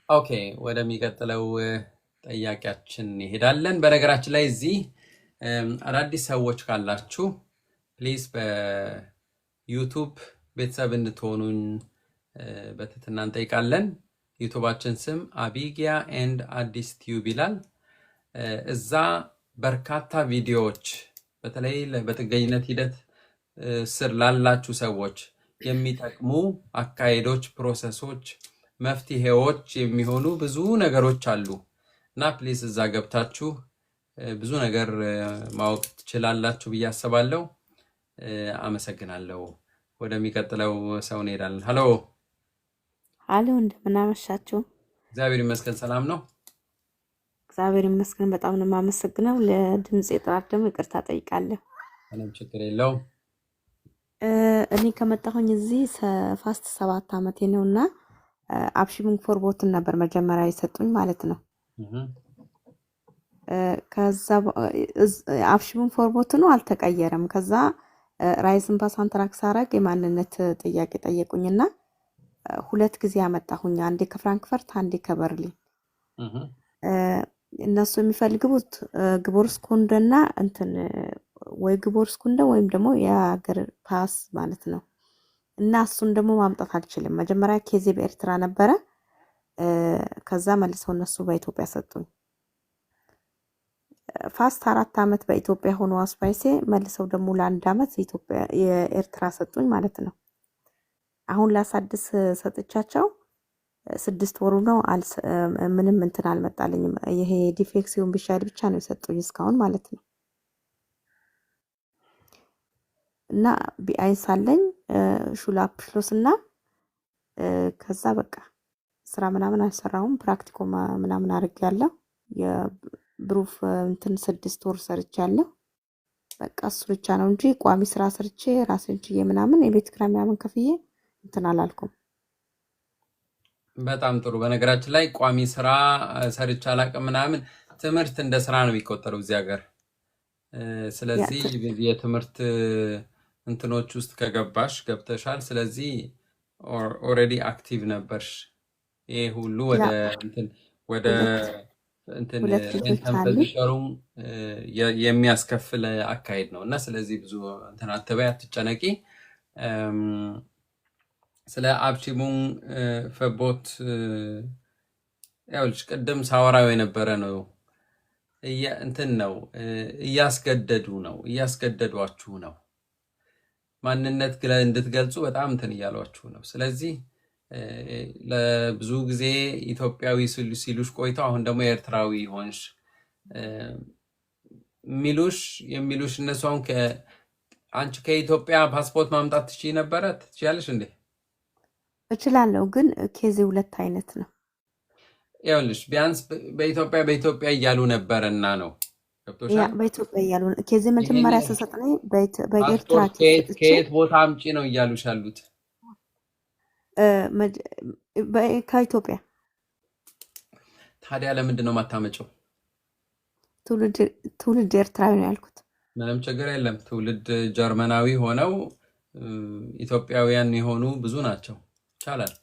ኦኬ፣ ወደሚቀጥለው ጥያቄያችን እንሄዳለን። በነገራችን ላይ እዚህ አዳዲስ ሰዎች ካላችሁ ፕሊዝ በዩቱብ ቤተሰብ እንድትሆኑን በትህትና እንጠይቃለን። ዩቱባችን ስም አቢጊያ ኤንድ አዲስ ቲዩብ ይላል። እዛ በርካታ ቪዲዮዎች በተለይ በጥገኝነት ሂደት ስር ላላችሁ ሰዎች የሚጠቅሙ አካሄዶች፣ ፕሮሰሶች፣ መፍትሄዎች የሚሆኑ ብዙ ነገሮች አሉ እና ፕሊዝ እዛ ገብታችሁ ብዙ ነገር ማወቅ ትችላላችሁ ብዬ አስባለሁ። አመሰግናለሁ። ወደሚቀጥለው ሰው እንሄዳለን። ሀሎ አሎ፣ እንደምን አመሻችሁ? እግዚአብሔር ይመስገን ሰላም ነው። እግዚአብሔር ይመስገን በጣም ነው የማመሰግነው። ለድምጽ ጥራት ደግሞ ይቅርታ ጠይቃለሁ። ምንም ችግር የለውም። እኔ ከመጣሁኝ እዚህ ፋስት 7 ዓመቴ ነውና አፕሺንግ ፎር ቦትን ነበር መጀመሪያ የሰጡኝ ማለት ነው። ከዛ አፕሺንግ ፎር ቦት ነው አልተቀየረም። ከዛ ራይዝን ፓሳንትራክስ አረግ የማንነት ጥያቄ ጠየቁኝና 2 ጊዜ አመጣሁኝ። አንዴ ከፍራንክፈርት አንዴ ከበርሊን። እነሱ የሚፈልጉት ግቦርስኩንደና እንትን ወይ ግቦርስኩንደ ወይም ደግሞ የሀገር ፓስ ማለት ነው። እና እሱን ደግሞ ማምጣት አልችልም። መጀመሪያ ኬዜ በኤርትራ ነበረ። ከዛ መልሰው እነሱ በኢትዮጵያ ሰጡኝ። ፋስት 4 ዓመት በኢትዮጵያ ሆኖ አስፓይሴ መልሰው ደግሞ ለ1 ዓመት ኢትዮጵያ የኤርትራ ሰጡኝ ማለት ነው። አሁን ላሳድስ ሰጥቻቸው 6 ወሩ ነው ምንም እንትን አልመጣልኝም። ይሄ ዲፌክሲዮን ቢሻድ ብቻ ነው የሰጡኝ እስካሁን ማለት ነው። እና ቢአይንስ አለኝ ሹላፕሽሎስ እና ከዛ በቃ ስራ ምናምን አልሰራሁም። ፕራክቲኮ ምናምን አድርጌያለሁ። የብሩፍ እንትን 6 ወር ሰርቻለሁ። በቃ እሱ ብቻ ነው እንጂ ቋሚ ስራ ሰርቼ ራሴን ችዬ ምናምን የቤት ኪራይ ምናምን ከፍዬ እንትን አላልኩም። በጣም ጥሩ። በነገራችን ላይ ቋሚ ስራ ሰርቻ አላቅም ምናምን ትምህርት እንደ ስራ ነው የሚቆጠረው እዚህ ሀገር። ስለዚህ የትምህርት እንትኖች ውስጥ ገብተሻል። ስለዚህ ኦልሬዲ አክቲቭ ነበርሽ። ይሄ ሁሉ ወደ እንትን ኢንተምፕሽሩም የሚያስከፍል አካሄድ ነው እና ስለዚህ ብዙ እንትን አትበይ፣ አትጨነቂ። ስለ አብቺሙን ፈቦት ያውልሽ ቅድም ሳወራው የነበረ ነው። እንትን ነው እያስገደዷችሁ ነው። ማንነት እንድትገልጹ በጣም እንትን እያሏችሁ ነው። ስለዚህ ለብዙ ጊዜ ኢትዮጵያዊ ሲሉሽ ቆይተው አሁን ደግሞ ኤርትራዊ ሆንሽ የሚሉሽ እነሱ አሁን አንቺ ከኢትዮጵያ ፓስፖርት ማምጣት ትችያለሽ እንዴ? እችላለሁ፣ ግን ኬዜ 2 አይነት ነው። ይኸውልሽ ቢያንስ በኢትዮጵያ እያሉ ነበርና ነው። ገብቶሻል? በኢትዮጵያ እያሉ ኬዜ መጀመሪያ ስሰጥ ነው በኤርትራ ከየት ቦታ አምጪ ነው እያሉሽ አሉት? ከኢትዮጵያ። ታዲያ ለምንድን ነው የማታመጪው? ትውልድ ኤርትራዊ ነው ያልኩት። ምንም ችግር የለም። ትውልድ ጀርመናዊ ሆነው ኢትዮጵያውያን የሆኑ ብዙ ናቸው። ይቻላል።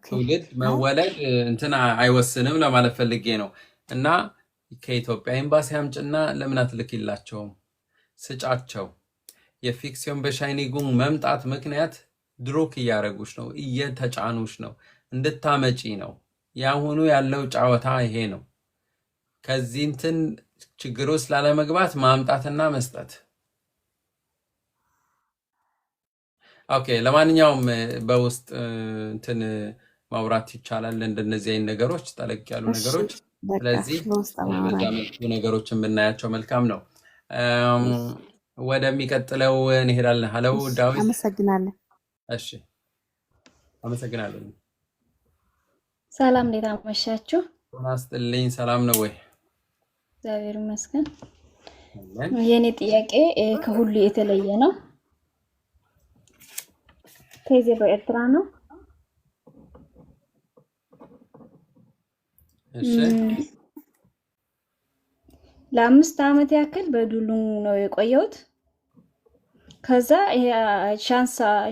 ትውልድ መወለድ እንትን አይወስንም ለማለት ፈልጌ ነው። እና ከኢትዮጵያ ኤምባሲ አምጭና ለምን አትልኪላቸውም? ስጫቸው። የፊክሲዮን በሻይኒጉን መምጣት ምክንያት ድሮክ እያረጉሽ ነው፣ እየተጫኑሽ ነው፣ እንድታመጪ ነው። ያሁኑ ያለው ጫወታ ይሄ ነው። ከዚህ እንትን ችግር ውስጥ ላለመግባት ማምጣትና መስጠት። ኦኬ፣ ለማንኛውም በውስጥ እንትን ማውራት ይቻላል እንደነዚህ አይነት ነገሮች፣ ጠለቅ ያሉ ነገሮች። ስለዚህ በዛ መልኩ ነገሮችን ብናያቸው መልካም ነው። ወደሚቀጥለው እንሄዳለን። ሀለው ዳዊት፣ አመሰግናለሁ። እሺ፣ አመሰግናለሁ። ሰላም፣ እንዴት አመሻችሁ? ናስጥልኝ። ሰላም ነው ወይ? እግዚአብሔር ይመስገን። የኔ ጥያቄ ከሁሉ የተለየ ነው። ከዚህ በኤርትራ ነው። እሺ፣ ለ5 ዓመት ያክል በዱሉን ነው የቆየሁት። ከዛ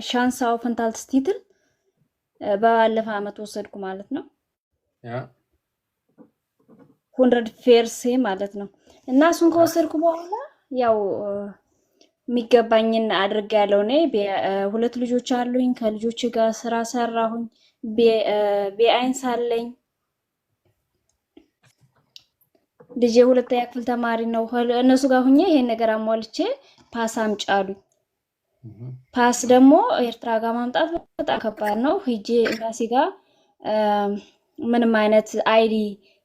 ሻንሳው ፈንታልት ስቲትል ባለፈ ዓመት ወሰድኩ ማለት ነው። 100 ፌርሴ ማለት ነው። እና እሱን ከወሰድኩ በኋላ ያው የሚገባኝን አድርጌያለሁ። እኔ 2 ልጆች አሉኝ። ከልጆች ጋር ስራ ሰራሁኝ። ቢአይንስ አለኝ። ልጄ 2ኛ ክፍል ተማሪ ነው። እነሱ ጋር ሁኜ ይሄን ነገር አሟልቼ ፓስ አምጪ አሉኝ። ፓስ ደግሞ ኤርትራ ጋር ማምጣት በጣም ከባድ ነው። ሂጄ ኤምባሲ ጋር ምንም አይነት አይዲ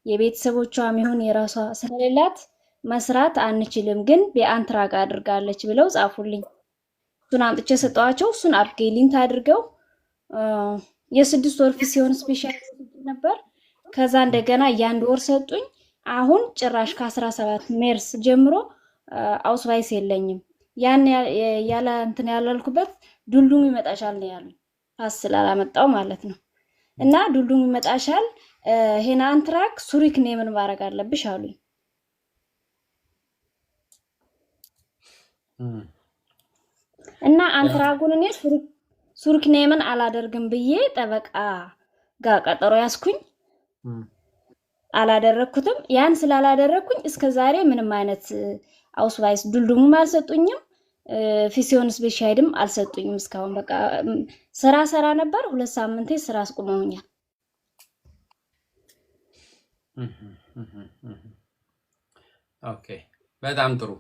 የቤተሰቦቿም ይሁን የራሷ ስለሌላት መስራት አንችልም፣ ግን በአንትራግ አድርጋለች ብለው ጻፉልኝ። እሱን አምጥቼ ሰጠዋቸው። እሱን አፕዴሊንግ አድርገው የ6 ወር ፊሲዮን ስፔሻል ነበር። ከዛ እንደገና የ1 ወር ሰጡኝ። አሁን ጭራሽ ከ17 ሜርስ ጀምሮ አውስቫይስ የለኝም። ያን ያለ እንትን ያላልኩበት ዱልዱም ይመጣሻል ነው ያሉኝ። ፓስ ስላላመጣው ማለት ነው። እና ዱልዱም ይመጣሻል ሄና አንትራክ ሱሪክ ኔምን ማድረግ አለብሽ አሉኝ። እና አንትራጉን እኔ ሱሪክ ኔምን አላደርግም ብዬ ጠበቃ ጋር ቀጠሮ ያስኩኝ። አላደረኩትም። ያን ስላላደረኩኝ እስከዛሬ ምንም አይነት አውስቫይስ ዱልዱም አልሰጡኝም። ፊሲዮን ስፔሻይድም አልሰጡኝም እስካሁን። በቃ ስራ ነበር። 2 ሳምንቴ ስራ አስቆመውኛል። ኦኬ፣ በጣም ጥሩ።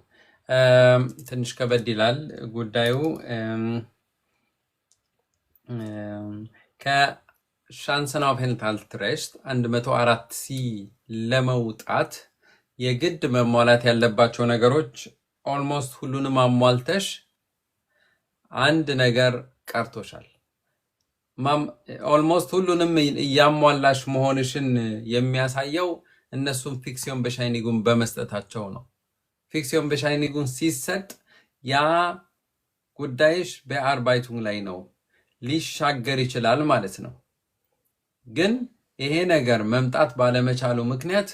ትንሽ ከበድ ይላል ጉዳዩ። ከሻንሰን አውፍንታልትሬሽት 104 ሲ ለመውጣት የግድ መሟላት ያለባቸው ነገሮች ኦልሞስት ሁሉንም አሟልተሽ አንድ ነገር ቀርቶሻል። ኦልሞስት ሁሉንም እያሟላሽ መሆንሽን የሚያሳየው እነሱም ፊክሲዮን በሻይኒጉን በመስጠታቸው ነው። ፊክሲዮን በሻይኒጉን ሲሰጥ ያ ጉዳይሽ በአርባይቱን ላይ ነው ሊሻገር ይችላል ማለት ነው። ግን ይሄ ነገር መምጣት ባለመቻሉ ምክንያት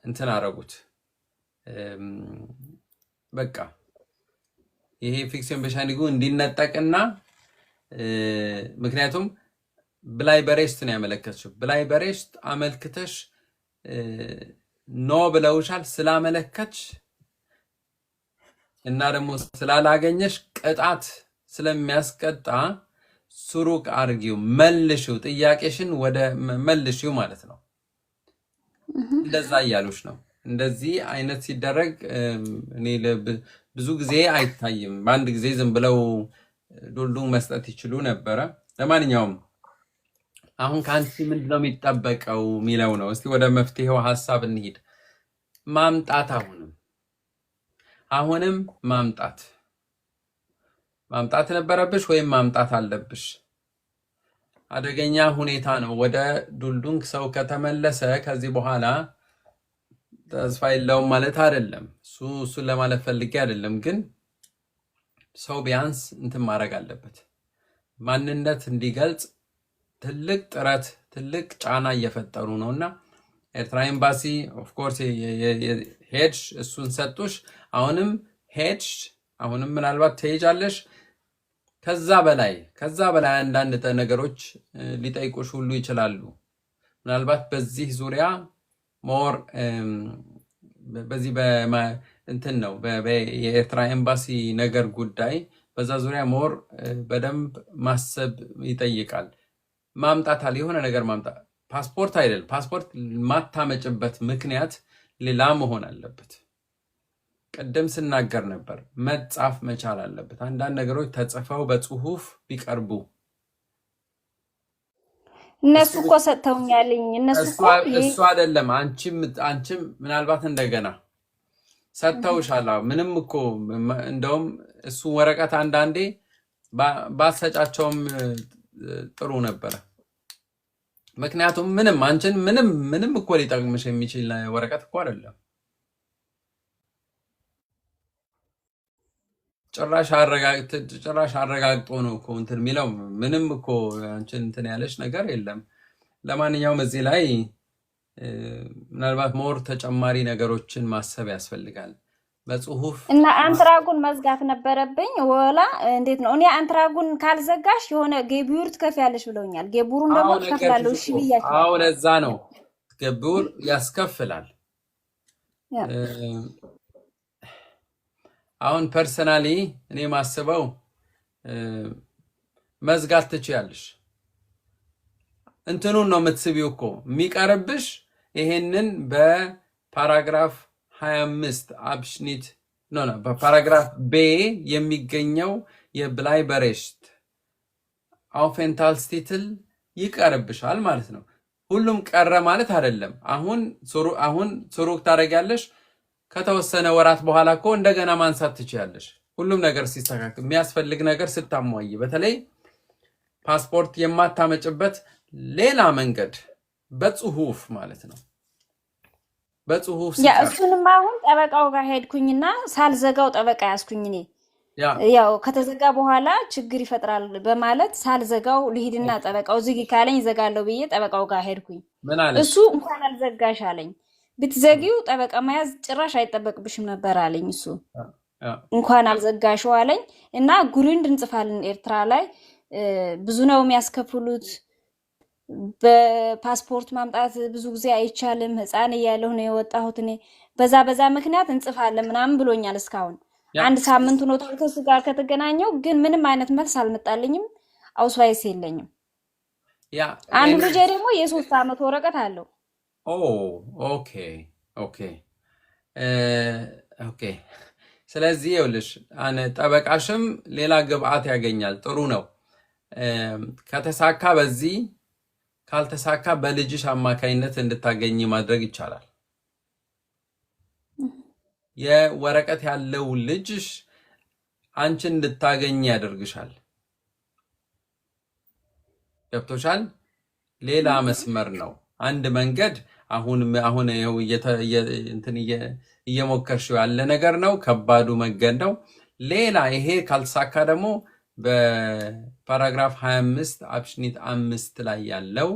እንትን አረጉት። በቃ ይሄ ፊክሲዮን በሻይኒጉን እንዲነጠቅና ምክንያቱም ብላይ በሬስት ነው ያመለከትሽው። ብላይ በሬስት አመልክተሽ ኖ ብለውሻል። ስላመለከትሽ እና ደግሞ ስላላገኘሽ ቅጣት ስለሚያስቀጣ ሱሩቅ አርጊው፣ መልሽው፣ ጥያቄሽን ወደ መልሽው ማለት ነው። እንደዛ እያሉሽ ነው። እንደዚህ አይነት ሲደረግ እኔ ብዙ ጊዜ አይታይም። በአንድ ጊዜ ዝም ብለው ዱልዱም መስጠት ይችሉ ነበረ። ለማንኛውም አሁን ከአንቺ ምንድነው የሚጠበቀው የሚለው ነው። እስቲ ወደ መፍትሄው ሐሳብ እንሂድ። ማምጣት አሁንም ማምጣት ነበረብሽ ወይም ማምጣት አለብሽ። አደገኛ ሁኔታ ነው። ወደ ዱልዱንግ ሰው ከተመለሰ ከዚህ በኋላ ተስፋ የለውም ማለት አይደለም። እሱን ለማለት ፈልጌ አይደለም። ግን ሰው ቢያንስ እንትን ማድረግ አለበት። ማንነት እንዲገልጽ ትልቅ ጥረት፣ ትልቅ ጫና እየፈጠሩ ነውና ኤርትራ ኤምባሲ ኦፍ ኮርስ ሄድሽ፣ እሱን ሰጡሽ። አሁንም ሄድሽ፣ አሁንም ምናልባት ትሄጃለሽ። ከዛ በላይ አንዳንድ ነገሮች ሊጠይቁሽ ሁሉ ይችላሉ። ምናልባት በዚህ ዙሪያ ሞር በዚህ እንትን ነው የኤርትራ ኤምባሲ ነገር ጉዳይ በዛ ዙሪያ ሞር በደንብ ማሰብ ይጠይቃል። ማምጣታል የሆነ ነገር ማምጣት ፓስፖርት አይደል። ፓስፖርት ማታመጭበት ምክንያት ሌላ መሆን አለበት። ቀደም ስናገር ነበር፣ መጻፍ መቻል አለበት። አንዳንድ ነገሮች ተጽፈው በጽሁፍ ቢቀርቡ እነሱ እኮ ሰጥተውኛልኝ። እሱ አይደለም። አንቺም ምናልባት እንደገና ሰጥተውሻል። ምንም እኮ እንደውም እሱ ወረቀት አንዳንዴ ባሰጫቸውም ጥሩ ነበረ። ምክንያቱም አንቺን ምንም እኮ ሊጠቅምሽ የሚችል ወረቀት እኮ አይደለም። ጭራሽ አረጋግጦ ነው እኮ እንትን የሚለው። ምንም እኮ አንቺን እንትን ያለሽ ነገር የለም። ለማንኛውም እዚህ ላይ ምናልባት ሞር ተጨማሪ ነገሮችን ማሰብ ያስፈልጋል። በጽሁፍ እና አንትራጉን መዝጋት ነበረብኝ። ወላ እንዴት ነው? እኔ አንትራጉን ካልዘጋሽ የሆነ ጌቡር ትከፍያለሽ ብለውኛል። ጌቡሩን ደግሞ ትከፍላለሽ። እሺ ብያለሁ። አዎ ለዛ ነው ጌቡር ያስከፍላል። አሁን ፐርሰናሊ እኔ ማስበው መዝጋት ትችያለሽ። እንትኑን ነው የምትስቢው እኮ የሚቀርብሽ ይሄንን በፓራግራፍ 25 አብሽኒት ነው በፓራግራፍ ቤ የሚገኘው የብላይ በሬሽት አውፌንታልስቲትል ይቀርብሻል ማለት ነው። ሁሉም ቀረ ማለት አይደለም። አሁን ሱሩክ ታደርጊያለሽ። ከተወሰነ ወራት በኋላ እኮ እንደገና ማንሳት ትችያለሽ። ሁሉም ነገር ሲስተካከል የሚያስፈልግ ነገር ስታሟይ፣ በተለይ ፓስፖርት የማታመጭበት ሌላ መንገድ በጽሁፍ ማለት ነው። በጽሁፍ እሱንም አሁን ጠበቃው ጋር ሄድኩኝና ሳልዘጋው ጠበቃ ያስኩኝ። እኔ ያው ከተዘጋ በኋላ ችግር ይፈጥራል በማለት ሳልዘጋው ልሂድና ጠበቃው ዝጊ ካለኝ ዘጋለሁ ብዬ ጠበቃው ጋር ሄድኩኝ። እሱ እንኳን አልዘጋሽ አለኝ። ብትዘጊው ጠበቃ መያዝ ጭራሽ አይጠበቅብሽም ነበር አለኝ። እሱ እንኳን አልዘጋሽው አለኝ። እና ጉሪንድ እንጽፋለን ኤርትራ ላይ ብዙ ነው የሚያስከፍሉት። በፓስፖርት ማምጣት ብዙ ጊዜ አይቻልም። ህፃን እያለሁ ነው የወጣሁት እኔ። በዛ ምክንያት እንጽፋለን ምናምን ብሎኛል። እስካሁን 1 ሳምንት ነው ከሱ ጋር ከተገናኘው፣ ግን ምንም አይነት መልስ አልመጣልኝም። አውስዋይስ የለኝም። አንዱ ልጅ ደግሞ የ3 ዓመት ወረቀት አለው። ኦኬ። ስለዚህ ይኸውልሽ ጠበቃሽም ሌላ ግብአት ያገኛል። ጥሩ ነው። ከተሳካ በዚህ ካልተሳካ በልጅሽ አማካይነት እንድታገኝ ማድረግ ይቻላል። የወረቀት ያለው ልጅሽ አንቺን እንድታገኝ ያደርግሻል። ገብቶሻል? ሌላ መስመር ነው። አንድ መንገድ አሁን ይኸው እየሞከርሽው ያለ ነገር ነው። ከባዱ መንገድ ነው። ሌላ ይሄ ካልተሳካ ደግሞ በፓራግራፍ 25 አብሽኒት 5 ላይ ያለው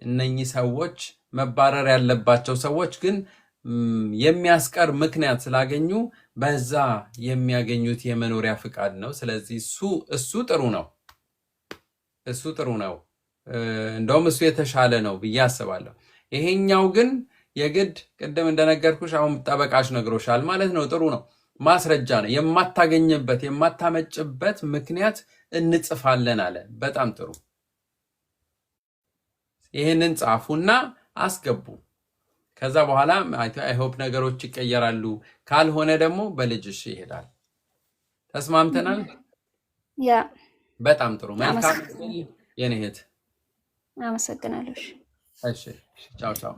እነኚህ ሰዎች መባረር ያለባቸው ሰዎች ግን የሚያስቀር ምክንያት ስላገኙ በዛ የሚያገኙት የመኖሪያ ፍቃድ ነው። ስለዚህ እሱ ጥሩ ነው። እሱ ጥሩ ነው። እንደውም እሱ የተሻለ ነው ብዬ አስባለሁ። ይሄኛው ግን የግድ ቅድም እንደነገርኩሽ አሁን ጠበቃሽ ነግሮሻል ማለት ነው። ጥሩ ነው። ማስረጃ ነው። የማታገኝበት የማታመጭበት ምክንያት እንጽፋለን አለ። በጣም ጥሩ። ይህንን ጻፉና አስገቡ። ከዛ በኋላ አይ ሆፕ ነገሮች ይቀየራሉ። ካልሆነ ደግሞ በልጅሽ ይሄዳል። ተስማምተናል? ያ በጣም ጥሩ። መልካም የኔ እህት አመሰግናለሁ። እሺ ቻው ቻው።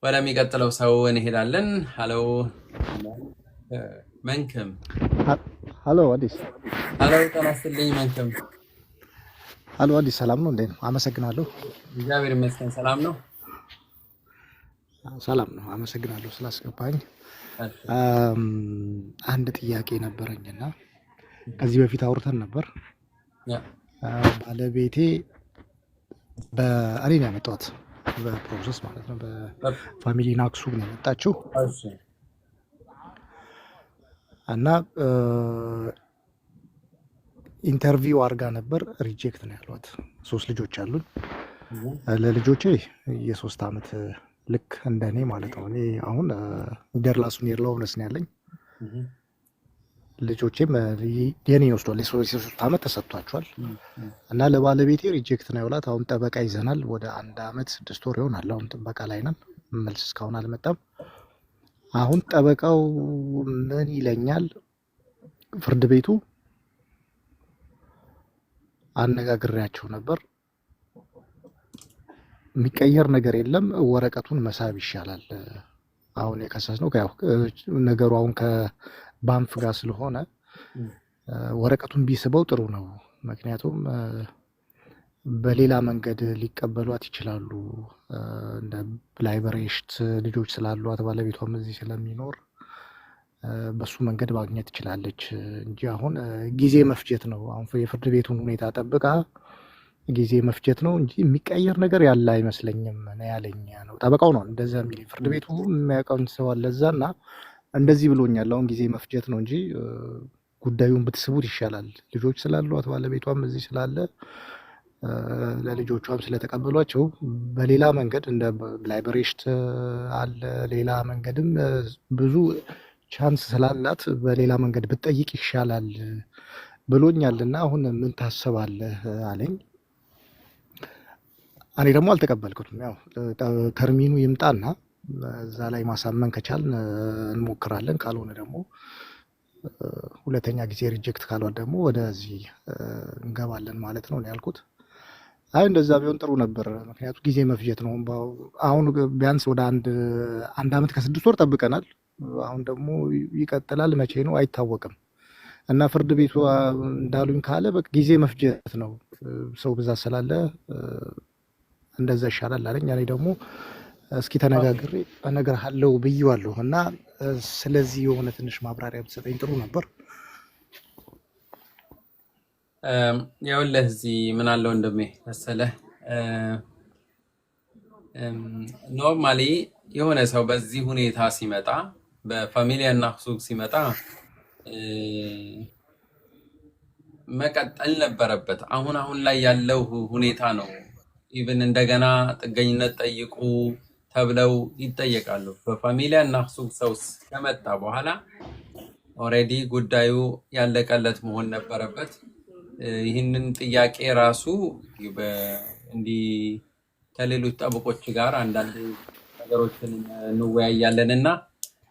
ወደሚቀጥለው ሰው እንሄዳለን። ሄሎ መንክም። ሄሎ አዲስ። ሄሎ ጤና ይስጥልኝ መንክም። ሄሎ አዲስ፣ ሰላም ነው? እንዴት ነው? አመሰግናለሁ። እግዚአብሔር ይመስገን ሰላም ነው። ሰላም ነው። አመሰግናለሁ ስላስገባኝ። አንድ ጥያቄ ነበረኝና ከዚህ በፊት አውርተን ነበር። ባለቤቴ እኔ ነው ያመጣሁት በፕሮሰስ ማለት ነው። በፋሚሊ ናክሱ ነው የመጣችው እና ኢንተርቪው አድርጋ ነበር። ሪጀክት ነው ያሏት። 3 ልጆች አሉን። ለልጆቼ የ3 ዓመት ልክ እንደኔ ማለት ነው። እኔ አሁን ደርላሱን የርላውነስ ነው ያለኝ። ልጆቼም የኔ ይወስዷል። የ3 ዓመት ተሰጥቷቸዋል እና ለባለቤቴ ሪጀክት ነው ያሏት። አሁን ጠበቃ ይዘናል። ወደ 1 ዓመት 6 ወር ይሆናል። አሁን ጥበቃ ላይ ነን። መልስ እስካሁን አልመጣም። አሁን ጠበቃው ምን ይለኛል? ፍርድ ቤቱ አነጋግሬያቸው ነበር። የሚቀየር ነገር የለም። ወረቀቱን መሳብ ይሻላል። አሁን የከሰስነው ያው ነገሩ አሁን ከባንፍ ጋር ስለሆነ ወረቀቱን ቢስበው ጥሩ ነው። ምክንያቱም በሌላ መንገድ ሊቀበሏት ይችላሉ። እንደ ላይበሬሽት ልጆች ስላሏት ባለቤቷም እዚህ ስለሚኖር በሱ መንገድ ማግኘት ትችላለች እንጂ አሁን ጊዜ መፍጀት ነው። አሁን የፍርድ ቤቱን ሁኔታ ጠብቃ ጊዜ መፍጀት ነው እንጂ የሚቀየር ነገር ያለ አይመስለኝም ነው ያለኝ። ነው ጠበቃው ነው እንደዛ የሚል ፍርድ ቤቱ የሚያውቀውን ሰው አለ እዛ እና እንደዚህ ብሎኛል። አሁን ጊዜ መፍጀት ነው እንጂ ጉዳዩን ብትስቡት ይሻላል። ልጆች ስላሏት ባለቤቷም እዚህ ስላለ ለልጆቿም ስለተቀበሏቸው በሌላ መንገድ እንደ ላይበሬሽት አለ ሌላ መንገድም ብዙ ቻንስ ስላላት በሌላ መንገድ ብትጠይቅ ይሻላል ብሎኛልና አሁን ምን ታስባለህ አለኝ። እኔ ደግሞ አልተቀበልኩትም። ያው ተርሚኑ ይምጣና እዛ ላይ ማሳመን ከቻልን እንሞክራለን። ካልሆነ ደግሞ ሁለተኛ ጊዜ ሪጀክት ካልሆነ ደግሞ ወደዚህ እንገባለን ማለት ነው ያልኩት። አይ እንደዛ ቢሆን ጥሩ ነበር። ምክንያቱም ጊዜ መፍጀት ነው። አሁን ቢያንስ ወደ አንድ ዓመት ከ6 ወር ጠብቀናል። አሁን ደግሞ ይቀጥላል። መቼ ነው አይታወቅም። እና ፍርድ ቤቱ እንዳሉኝ ካለ በቃ ጊዜ መፍጀት ነው። ሰው ብዛት ስላለ እንደዛ ይሻላል አለኝ። እኔ ደግሞ እስኪ ተነጋግሬ እነግርሃለሁ ብዬዋለሁ እና ስለዚህ የሆነ ትንሽ ማብራሪያ ብትሰጠኝ ጥሩ ነበር። ይኸውልህ እዚህ ምን አለው እንደሜ መሰለህ ኖርማሊ የሆነ ሰው በዚህ ሁኔታ ሲመጣ በፋሚሊያ እና ሱቅ ሲመጣ መቀጠል ነበረበት። አሁን ላይ ያለው ሁኔታ ነው። ኢቭን እንደገና ጥገኝነት ጠይቁ ተብለው ይጠየቃሉ። በፋሚሊያ እና ሱቅ ሰው ከመጣ በኋላ ኦልሬዲ ጉዳዩ ያለቀለት መሆን ነበረበት። ይህንን ጥያቄ ራሱ እንዲህ ከሌሎች ጠበቆች ጋር አንዳንድ ነገሮችን እንወያያለን እና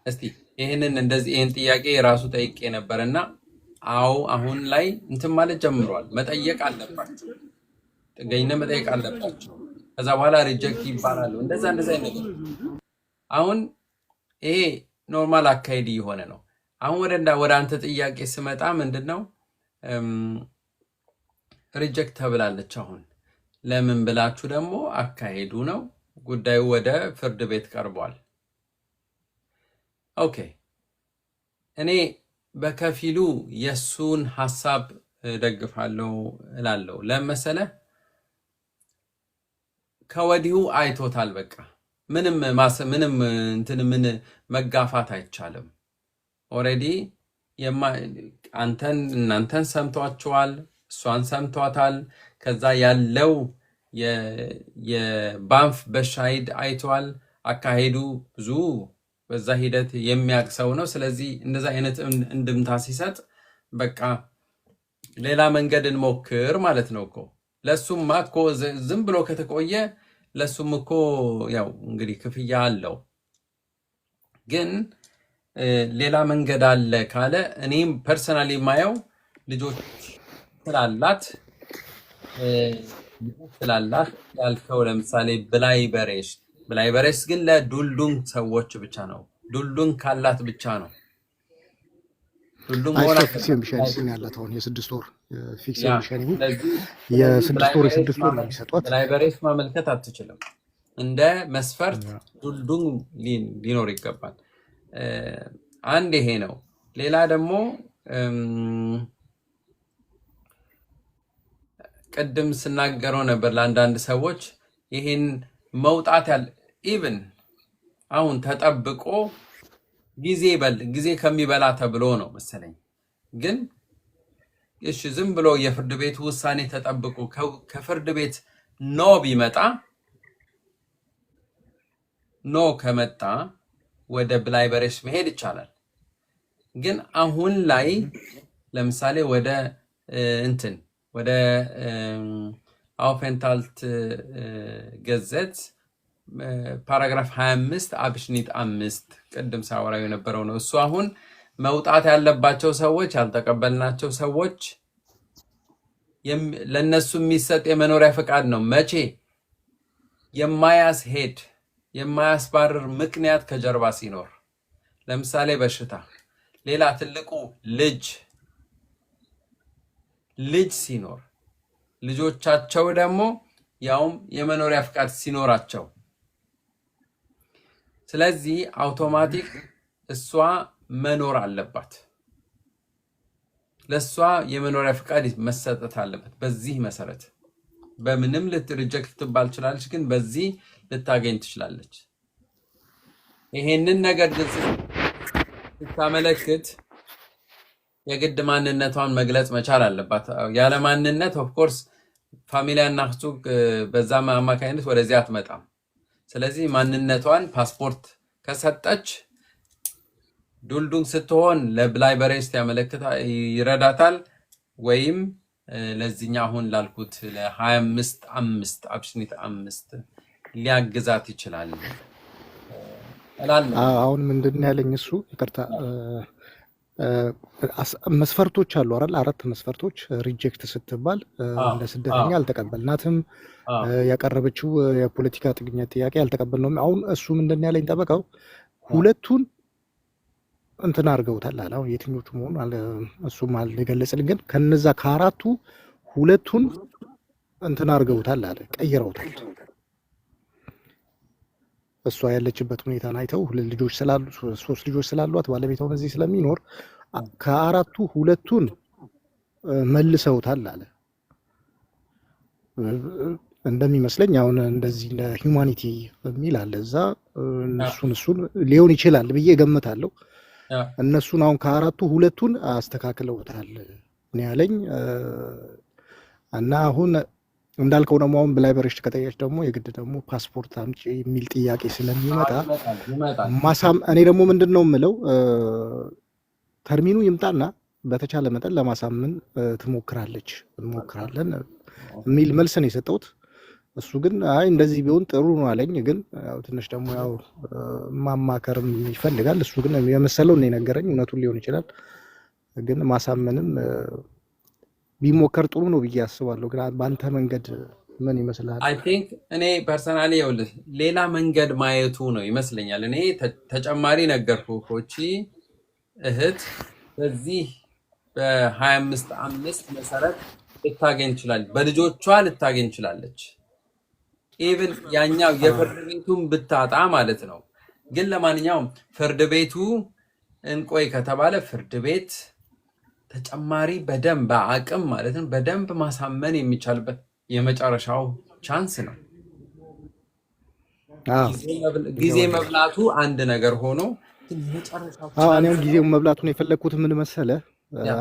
እስቲ ይህን ጥያቄ ራሱ ጠይቄ ነበርና አዎ አሁን ላይ እንትን ማለት ጀምሯል። መጠየቅ አለባቸው፣ ጥገኝነት መጠየቅ አለባቸው። ከዛ በኋላ ሪጀክት ይባላሉ። እንደዛ አይነት ነገር አሁን ይሄ ኖርማል አካሄድ እየሆነ ነው። አሁን ወደ አንተ ጥያቄ ስመጣ ምንድነው ሪጀክት ተብላለች። አሁን ለምን ብላችሁ ደግሞ አካሄዱ ነው ጉዳዩ ወደ ፍርድ ቤት ቀርቧል። ኦኬ እኔ በከፊሉ የሱን ሐሳብ ደግፋለሁ እላለሁ። ለመሰለ ከወዲሁ አይቶታል። በቃ ምንም ምን መጋፋት አይቻልም። ኦሬዲ እናንተን ሰምቷቸዋል፣ እሷን ሰምቷታል። ከዛ ያለው የባንፍ በሻሂድ አይቷል። አካሄዱ ብዙ በዛ ሂደት የሚያቅሰው ነው። ስለዚህ እንደዛ አይነት እንድምታ ሲሰጥ በቃ ሌላ መንገድ እንሞክር ማለት ነው እኮ። ለሱም እኮ ዝም ብሎ ከተቆየ ለሱም እኮ ያው እንግዲህ ክፍያ አለው። ግን ሌላ መንገድ አለ ካለ እኔም ፐርሰናሊ የማየው ልጆች ስላላት ያልከው ለምሳሌ ብላይ በሬስ ግን ለዱልዱም ሰዎች ብቻ ነው። ዱልዱም ካላት ብቻ ነው። ዱልዱም ሆነ ፊክሴሽን ያላት አሁን የ6 ወር ፊክሴሽን ይሁን የ6 ወር የሚሰጧት ብላይ በሬስ ማመልከት አትችልም። እንደ መስፈርት ዱልዱም ሊኖር ይገባል። አንድ ይሄ ነው። ሌላ ደግሞ ቅድም ስናገረው ነበር ለአንዳንድ ሰዎች ይሄን መውጣት ኢቭን አሁን ተጠብቆ ጊዜ ከሚበላ ተብሎ ነው መሰለኝ። ግን እሺ ዝም ብሎ የፍርድ ቤቱ ውሳኔ ተጠብቆ ከፍርድ ቤት ከመጣ ወደ ብላይ በሬስ መሄድ ይቻላል። ግን አሁን ላይ ለምሳሌ ወደ አውፌንታልት ገዘት ፓራግራፍ 25 አብሽኒት 5 ቅድም ሳወራው የነበረው ነው። እሱ አሁን መውጣት ያለባቸው ሰዎች ያልተቀበልናቸው ሰዎች ለነሱ የሚሰጥ የመኖሪያ ፈቃድ ነው። መቼ የማያስባርር ምክንያት ከጀርባ ሲኖር፣ ለምሳሌ በሽታ፣ ሌላ ትልቁ ልጅ ሲኖር፣ ልጆቻቸው ደግሞ ያውም የመኖሪያ ፈቃድ ሲኖራቸው፣ ስለዚህ አውቶማቲክ እሷ መኖር አለባት። ለሷ የመኖሪያ ፈቃድ መሰጠት አለበት። በዚህ መሰረት በምንም ሪጀክት ልትባል ትችላለች፣ ግን በዚህ ልታገኝ ትችላለች። ይሄንን ነገር ግልጽ ስታመለክት የግድ ማንነቷን መግለጽ መቻል አለባት። ያለ ማንነት ኦፍ ኮርስ ፋሚሊያና ህጹቅ በዛ አማካይነት ወደዚህ አትመጣም። ስለዚህ ማንነቷን ፓስፖርት ከሰጠች ዱልዱም ስትሆን ለብላይ በሬስ ይረዳታል፣ ወይም ለዚህኛ አሁን ላልኩት ለ25 አብሽኒት 5 ሊያግዛት ይችላል። አሁን ምንድን ያለኝ እሱ ይቅርታ መስፈርቶች አሉ አይደል? 4 መስፈርቶች ሪጀክት ስትባል እንደ ስደተኛ አልተቀበልናትም፣ ያቀረበችው የፖለቲካ ጥገኝነት ጥያቄ አልተቀበልነውም። አሁን እሱ ምንድን ያለኝ ጠበቃው ሁለቱን እንትን አድርገውታል አለ። አሁን የትኞቹ መሆኑ እሱም አልገለጸልኝ፣ ግን ከነዛ ከ4ቱ ሁለቱን እንትን አድርገውታል አለ፣ ቀይረውታል። እሷ ያለችበት ሁኔታን አይተው 3 ልጆች ስላሏት ባለቤቷ በዚህ ስለሚኖር ከ4ቱ ሁለቱን መልሰውታል አለ። እንደሚመስለኝ አሁን እንደዚህ እንደ ሂውማኒቲ በሚል አለ እዛ እሱን ሊሆን ይችላል ብዬ እገምታለሁ። እነሱን አሁን ከ4ቱ ሁለቱን አስተካክለውታል ነው ያለኝ። እና አሁን እንዳልከው ደግሞ አሁን ብላይ በሬስ ከጠየቀች ደግሞ የግድ ደግሞ ፓስፖርት አምጪ የሚል ጥያቄ ስለሚመጣ እኔ ደግሞ ምንድን ነው የምለው ተርሚኑ ይምጣና በተቻለ መጠን ለማሳመን እንሞክራለን የሚል መልስ ነው የሰጠሁት። እሱ ግን አይ እንደዚህ ቢሆን ጥሩ ነው አለኝ። ግን ያው ትንሽ ደግሞ ያው ማማከርም ይፈልጋል። እሱ ግን የመሰለው ነው የነገረኝ። እውነቱን ሊሆን ይችላል ግን ማሳመንም ቢሞከር ጥሩ ነው ብዬ አስባለሁ። ግን በአንተ መንገድ ምን ይመስልሃል? አይ ቲንክ እኔ ፐርሰናሊ ይኸውልህ ሌላ መንገድ ማየቱ ነው ይመስለኛል። እኔ ተጨማሪ ነገርኩህ ኮቺ እህት በዚህ በ25 መሰረት ልታገኝ ትችላለች፣ በልጆቿ ልታገኝ ትችላለች። ኢቭን ያኛው የፍርድ ቤቱን ብታጣ ማለት ነው። ግን ለማንኛውም ፍርድ ቤቱ እንቆይ ከተባለ ፍርድ ቤት ተጨማሪ በደንብ አቅም ማለት ነው በደንብ ማሳመን የሚቻልበት የመጨረሻው ቻንስ ነው። ጊዜ መብላቱ አንድ ነገር ሆኖ እኔም ጊዜውን መብላቱን የፈለግኩት ምን መሰለ፣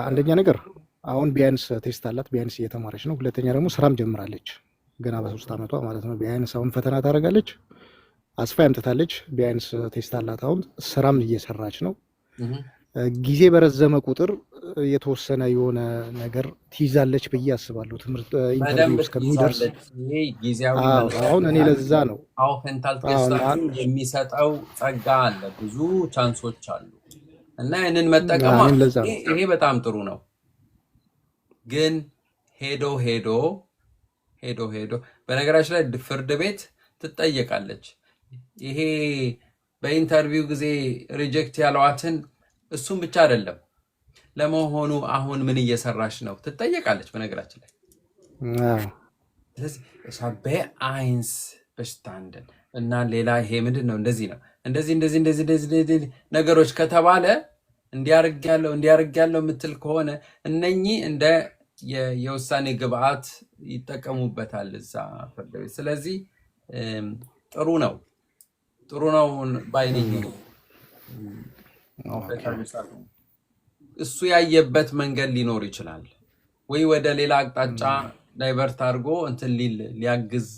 አንደኛ ነገር አሁን ቢያንስ ቴስት አላት፣ ቢያንስ እየተማረች ነው። ሁለተኛ ደግሞ ስራም ጀምራለች ገና በ3 ዓመቷ ማለት ነው። ቢያንስ አሁን ፈተና ታደርጋለች፣ አስፋ ያምጥታለች። ቢያንስ ቴስት አላት፣ አሁን ስራም እየሰራች ነው። ጊዜ በረዘመ ቁጥር የተወሰነ የሆነ ነገር ትይዛለች ብዬ አስባለሁ። ትምህርት ኢንተርቪው እስከሚደርስ አሁን እኔ ለዛ ነው ፌንታል የሚሰጠው ጸጋ አለ፣ ብዙ ቻንሶች አሉ እና ያንን መጠቀም ይሄ በጣም ጥሩ ነው። ግን ሄዶ በነገራችን ላይ ፍርድ ቤት ትጠየቃለች። ይሄ በኢንተርቪው ጊዜ ሪጀክት ያለዋትን እሱም ብቻ አይደለም፣ ለመሆኑ አሁን ምን እየሰራሽ ነው ትጠየቃለች። በነገራችን ላይ ስለዚህ ሻቤ አይንስ በስታንደን እና ሌላ ይሄ ምንድን ነው እንደዚህ ነው እንደዚህ ነገሮች ከተባለ እንዲያርግ ያለው የምትል ከሆነ እነኚህ እንደ የውሳኔ ግብአት ይጠቀሙበታል እዛ ፍርድ ቤት። ስለዚህ ጥሩ ነው ባይነኝ ነው። እሱ ያየበት መንገድ ሊኖር ይችላል ወይ ወደ ሌላ አቅጣጫ ዳይቨርት አድርጎ እንትን ሊያግዝ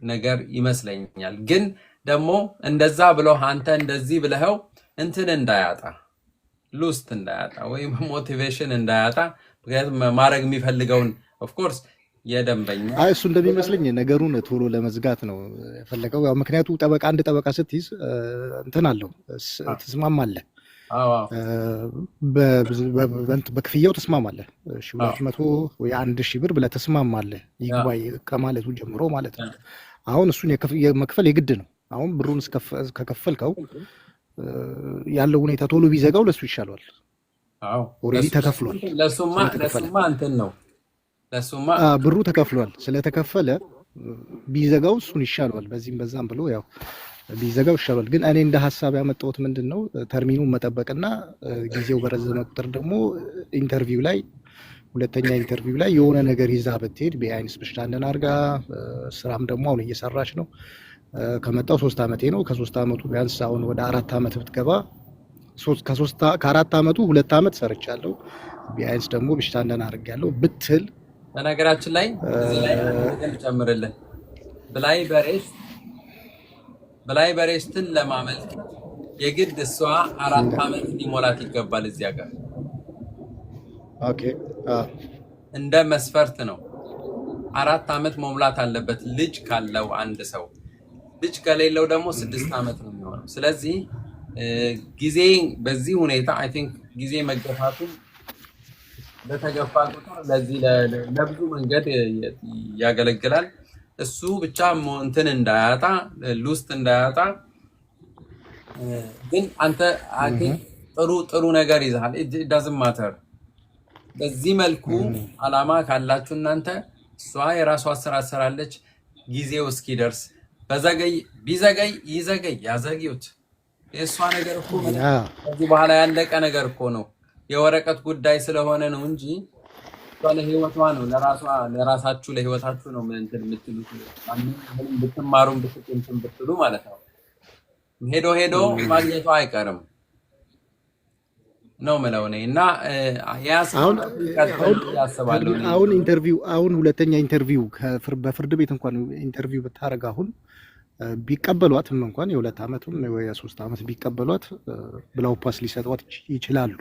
ነገር ይመስለኛል። ግን ደግሞ እንደዛ ብሎ አንተ እንደዚህ ብለኸው እንትን እንዳያጣ ሉስት እንዳያጣ ወይም ሞቲቬሽን እንዳያጣ፣ ምክንያቱም ማድረግ የሚፈልገውን ኦፍኮርስ የደንበኛ እሱ እንደሚመስለኝ ነገሩን ቶሎ ለመዝጋት ነው የፈለገው። ያው ምክንያቱ አንድ ጠበቃ ስትይዝ እንትን አለው ትስማማለህ፣ በክፍያው ትስማማለህ። 200 ወይ 1000 ብር ብለህ ትስማማለህ፣ ይግባኝ ከማለቱ ጀምሮ ማለት ነው። አሁን እሱን መክፈል የግድ ነው። አሁን ብሩን ከከፈልከው ያለው ሁኔታ ቶሎ ቢዘጋው ለሱ ይሻለዋል። ኦልሬዲ ተከፍሏል። ለሱማ እንትን ነው ለሱማ ብሩ ተከፍሏል። ስለተከፈለ ቢዘጋው እሱን ይሻለዋል። በዚህም በዛም ብሎ ያው ቢዘጋው ይሻለዋል። ግን እኔ እንደ ሀሳብ ያመጣሁት ምንድን ነው ተርሚኑን መጠበቅና ጊዜው በረዘመ ቁጥር ደግሞ ሁለተኛ ኢንተርቪው ላይ የሆነ ነገር ይዛ ብትሄድ ቢያንስ በሽታንደን አድርጋ ስራም ደግሞ አሁን እየሰራች ነው። ከመጣው 3 ዓመቴ ነው። ከ3 ዓመቱ ቢያንስ አሁን ወደ 4 ዓመት ብትገባ ከ4 ዓመቱ 2 ዓመት ሰርቻለሁ፣ ቢያንስ ደግሞ በሽታንደን አድርጋለሁ ብትል። በነገራችን ላይ እዚህ ላይ አንድ ጨምርልህ፣ ብላይ በሬስትን ለማመልከት የግድ እሷ 4 ዓመት ሊሞላት ይገባል እዚህ ሀገር። ኦኬ እንደ መስፈርት ነው 4 ዓመት መሙላት አለበት ልጅ ካለው አንድ ሰው። ልጅ ከሌለው ደግሞ 6 ዓመት ነው የሚሆነው። ስለዚህ ጊዜ በዚህ ሁኔታ አይ ቲንክ ጊዜ መገፋቱ በተገፋ ቁጥር ለዚህ ለብዙ መንገድ ያገለግላል። እሱ ብቻ እንትን እንዳያጣ ሉስት እንዳያጣ። ግን አንተ ጥሩ ነገር ይዘሃል። it doesn't matter። በዚህ መልኩ አላማ ካላችሁ እናንተ እሷ የራሷ ስራ ትሰራለች። ጊዜው እስኪደርስ ቢዘገይ ያዘግዩት። የእሷ ነገር እኮ ከዚህ በኋላ ያለቀ ነገር እኮ ነው። የወረቀት ጉዳይ ስለሆነ ነው እንጂ ለህይወቷ ነው፣ ለራሳችሁ ለህይወታችሁ ነው እንትን የምትሉት። ምንም ብትማሩም ብትጥንቱም ብትሉ ማለት ነው። ሄዶ ማግኘቷ አይቀርም ነው የምለው እኔ። እና አሁን ሁለተኛ ኢንተርቪው በፍርድ ቤት እንኳን ኢንተርቪው ብታረግ አሁን ቢቀበሏትም እንኳን የ2 ዓመትም ወይ የ3 ዓመት ቢቀበሏት ብላው ፓስ ሊሰጧት ይችላሉ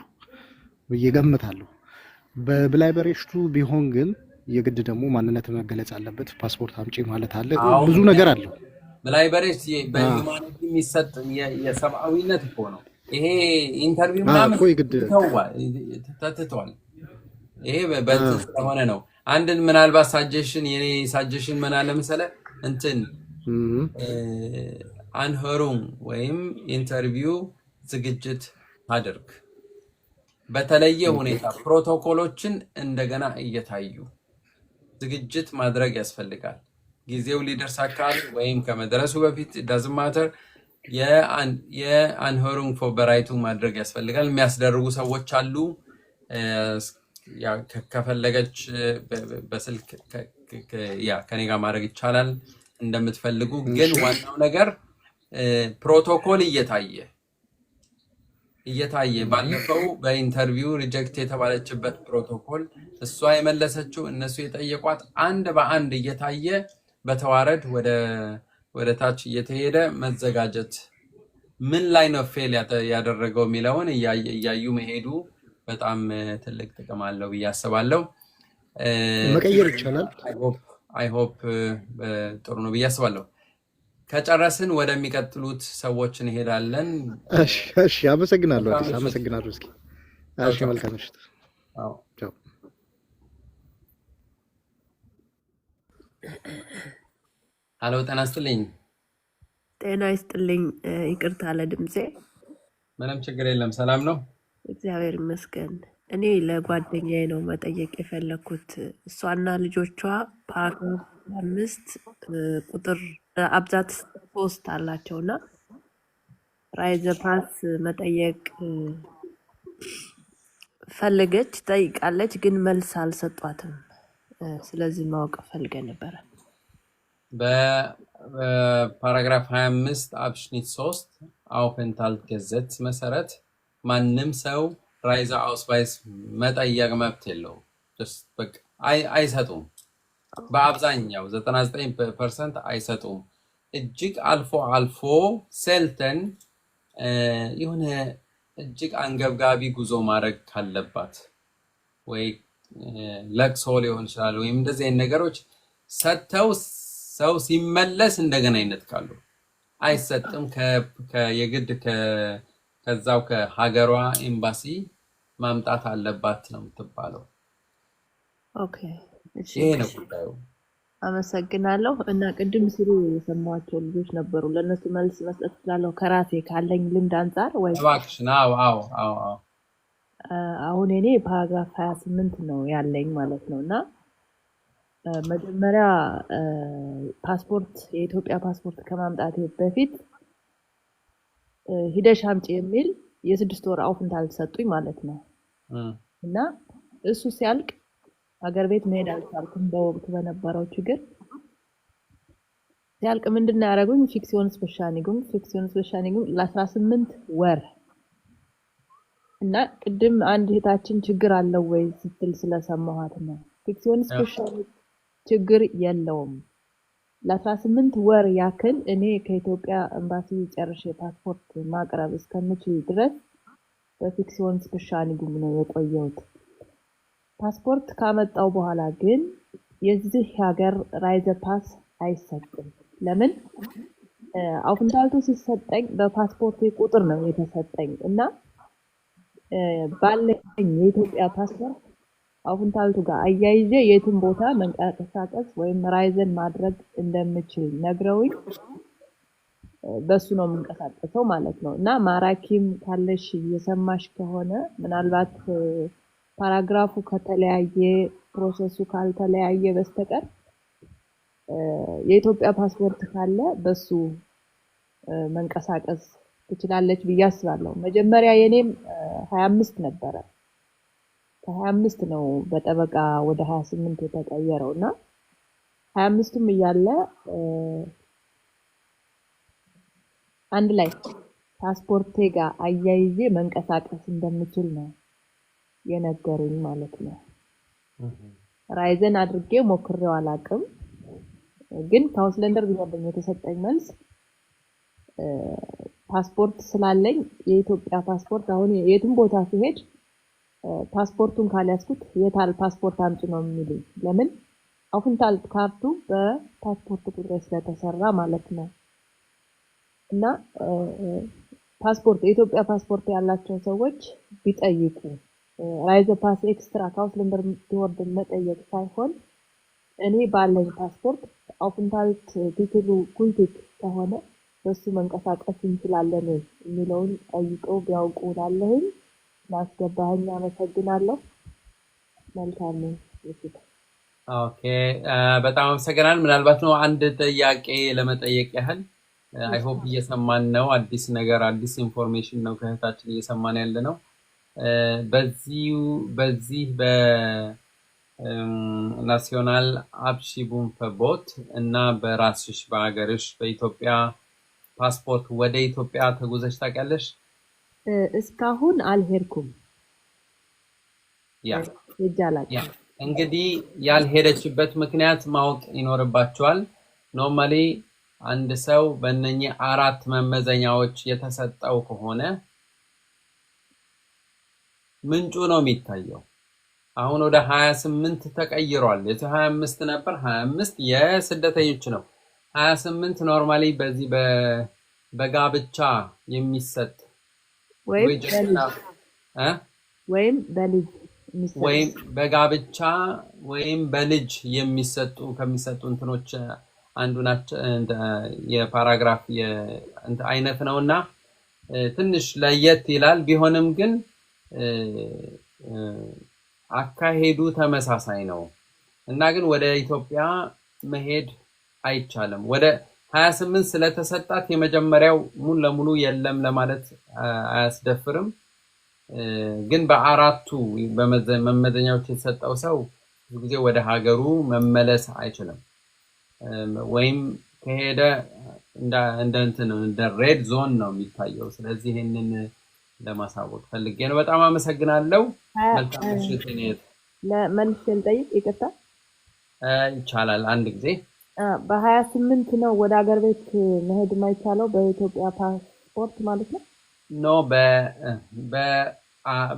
ብዬ ገምታለሁ። በብላይ በሬሽቱ ቢሆን ግን የግድ ደግሞ ማንነት መገለጽ አለበት። ፓስፖርት አምጪ ማለት አለ፣ ብዙ ነገር አለው። ብላይ በሬሽ በሁማኒቲ የሚሰጥ የሰብአዊነት እኮ ነው። ይሄ ኢንተርቪው ምናምን እኮ የግድ ተትቷል። ይሄ በእንትን ስለሆነ ነው። አንድን ምናልባት ሳጀሽን የኔ ሳጀሽን ምን አለ መሰለህ እንትን አንሆሩም ወይም ኢንተርቪው ዝግጅት አድርግ። በተለየ ሁኔታ ፕሮቶኮሎችን እንደገና እየታዩ ዝግጅት ማድረግ ያስፈልጋል። ጊዜው ሊደርስ አካባቢ ወይም ከመድረሱ በፊት ዳዝንት ማተር የአንሆሩም ፎበራይቱ ማድረግ ያስፈልጋል። የሚያስደርጉ ሰዎች አሉ። ከፈለገች በስልክ ከኔ ጋር ማድረግ ይቻላል እንደምትፈልጉ። ግን ዋናው ነገር ፕሮቶኮል እየታየ ባለፈው በኢንተርቪው ሪጀክት የተባለችበት ፕሮቶኮል እሷ የመለሰችው እነሱ የጠየቋት አንድ በአንድ እየታየ በተዋረድ ወደ ታች እየተሄደ መዘጋጀት ምን ላይ ነው ፌል ያደረገው የሚለውን እያዩ መሄዱ በጣም ትልቅ ጥቅም አለው ብዬ አስባለሁ። መቀየር ይቻላል። አይ ሆፕ ጥሩ ነው ብዬ አስባለሁ። ከጨረስን ወደሚቀጥሉት ሰዎች እንሄዳለን። እሺ፣ አመሰግናለሁ። አመሰግናለሁ። እስኪ እሺ፣ መልካም ምሽት። አዎ ቻው። ሀሎ፣ ጤና ይስጥልኝ። ጤና ይስጥልኝ። ይቅርታ ለድምፄ። ምንም ችግር የለም። ሰላም ነው? እግዚአብሔር ይመስገን። እኔ ለጓደኛዬ ነው መጠየቅ የፈለኩት። እሷና ልጆቿ ፓራግራፍ 5 ቁጥር አብዛት 3 አላቸውና ራይዘ ፓስ መጠየቅ ፈለገች፣ ጠይቃለች፣ ግን መልስ አልሰጧትም። ስለዚህ ማወቅ ፈልገ ነበረ። በፓራግራፍ 25 አብሽኒት 3 አውፈንታል ገዘት መሰረት ማንም ሰው ራይዘ አውስቫይስ መጠየቅ መብት የለውም። በቃ አይሰጡም። በአብዛኛው 99% አይሰጡም። እጅግ አልፎ ሴልተን የሆነ እጅግ አንገብጋቢ ጉዞ ማድረግ ካለባት ወይ ለቅሶ ሊሆን ይችላል ወይም እንደዚህ አይነት ነገሮች ሰጥተው ሰው ሲመለስ እንደገና ይነጥቃሉ። አይሰጥም። የግድ ከዛው ከሀገሯ ኤምባሲ ማምጣት አለባት ነው የምትባለው። ኦኬ፣ እሺ፣ ይሄ ነው ጉዳዩ። አመሰግናለሁ። እና ቅድም ሲሉ የሰማቸው ልጆች ነበሩ። ለእነሱ መልስ መስጠት እችላለሁ ከራሴ ካለኝ ልምድ አንጻር ወይ? እባክሽን። አዎ። አሁን እኔ ፓራግራፍ 28 ነው ያለኝ ማለት ነው። እና መጀመሪያ ፓስፖርት የኢትዮጵያ ፓስፖርት ከማምጣቴ በፊት ሂደሽ አምጪ የሚል የ6 ወር አውፍንታል ሰጡኝ ማለት ነው። እና እሱ ሲያልቅ ሀገር ቤት መሄድ አልቻልኩም። በወቅቱ በነበረው ችግር ሲያልቅ ምንድነው ያደረጉኝ? ፊክሲዮን ስፔሻኒጉም ለ18 ወር እና ቅድም አንድ እህታችን ችግር አለው ወይ ስትል ስለሰማኋት ነው። ፊክሲዮን ስፔሻኒግ ችግር የለውም። ለ18 ወር ያክል እኔ ከኢትዮጵያ ኤምባሲ ጨርሼ ፓስፖርት ማቅረብ እስከምችል ድረስ በፊክሲዮን ስፔሻኒጉም ነው የቆየሁት። ፓስፖርት ካመጣው በኋላ ግን የዚህ ሀገር ራይዘ ፓስ አይሰጥም። ለምን? አውፍንታልቱ ሲሰጠኝ በፓስፖርት ቁጥር ነው የተሰጠኝ እና ባለኝ የኢትዮጵያ ፓስፖርት አውፍንታልቱ ጋር አያይዤ የትም ቦታ መንቀሳቀስ ወይም ራይዘን ማድረግ እንደምችል ነግረውኝ በሱ ነው የምንቀሳቀሰው ማለት ነው። እና ማራኪም ካለሽ እየሰማሽ ከሆነ ምናልባት ፓራግራፉ ከተለያየ ፕሮሰሱ ካልተለያየ በስተቀር የኢትዮጵያ ፓስፖርት ካለ በሱ መንቀሳቀስ ትችላለች ብዬ አስባለሁ። መጀመሪያ የኔም 25 ነበረ። ከ25 ነው በጠበቃ ወደ 28 የተቀየረው እና 25ም እያለ አንድ ላይ ፓስፖርቴ ጋር አያይዤ መንቀሳቀስ እንደምችል ነው የነገሩኝ ማለት ነው። ራይዘን አድርጌ ሞክሬው አላውቅም፣ ግን ካውንስለንደር ቢሆን የተሰጠኝ መልስ ፓስፖርት ስላለኝ የኢትዮጵያ ፓስፖርት አሁን የትም ቦታ ሲሄድ ፓስፖርቱን ካልያዝኩት የታል ፓስፖርት አምጪ ነው የሚሉኝ። ለምን? አውፍንታል ካርቱ በፓስፖርት ቁጥር ስለተሰራ ማለት ነው። እና ፓስፖርት የኢትዮጵያ ፓስፖርት ያላቸው ሰዎች ቢጠይቁ ራይዘ ፓስ ኤክስትራ ካውንስለር ቢወርድ መጠየቅ ሳይሆን እኔ ባለኝ ፓስፖርት አውፍንታዊት ቲክሉ ኩይቲክ ከሆነ በሱ መንቀሳቀስ እንችላለን የሚለውን ጠይቀው ቢያውቁ ላለሁኝ ማስገባህኝ አመሰግናለሁ። መልካም ነው። ኦኬ በጣም አመሰግናለሁ። ምናልባት ነው አንድ ጥያቄ ለመጠየቅ ያህል አይ ሆፕ እየሰማን ነው። አዲስ ነገር አዲስ ኢንፎርሜሽን ነው ከእህታችን እየሰማን ያለ ነው። በዚህ በናሲዮናል አብሺቡን ፈቦት እና በራስሽ በሀገርሽ በኢትዮጵያ ፓስፖርት ወደ ኢትዮጵያ ተጉዘሽ ታውቂያለሽ? እስካሁን አልሄድኩም። ያ ይጃላል እንግዲህ ያልሄደችበት ምክንያት ማወቅ ይኖርባቸዋል። ኖርማሊ አንድ ሰው በእነኚህ 4 መመዘኛዎች የተሰጠው ከሆነ ምንጩ ነው የሚታየው። አሁን ወደ 28 ተቀይሯል። የ25 ነበር 25 የስደተኞች ነው። 28 ኖርማሊ በዚህ በጋብቻ የሚሰጥ ወይም በጋብቻ ወይም በልጅ የሚሰጡ ከሚሰጡ እንትኖች አንዱ ናቸው። የፓራግራፍ አይነት ነውና ትንሽ ለየት ይላል። ቢሆንም ግን አካሄዱ ተመሳሳይ ነው እና ግን ወደ ኢትዮጵያ መሄድ አይቻልም። ወደ 28 ስለተሰጣት የመጀመሪያው ሙሉ ለሙሉ የለም ለማለት አያስደፍርም። ግን በአራቱ መመዘኛዎች የተሰጠው ሰው ብዙ ጊዜ ወደ ሀገሩ መመለስ አይችልም። ወይም ከሄደ እንደ ሬድ ዞን ነው የሚታየው። ስለዚህ ይሄንን ለማሳወቅ ፈልጌ ነው። በጣም አመሰግናለሁ። መልካም ምሽት። ለመልሼ ልጠይቅ ይቅርታ ይቻላል? አንድ ጊዜ በ28 ነው ወደ ሀገር ቤት መሄድ የማይቻለው በኢትዮጵያ ፓስፖርት ማለት ነው? ኖ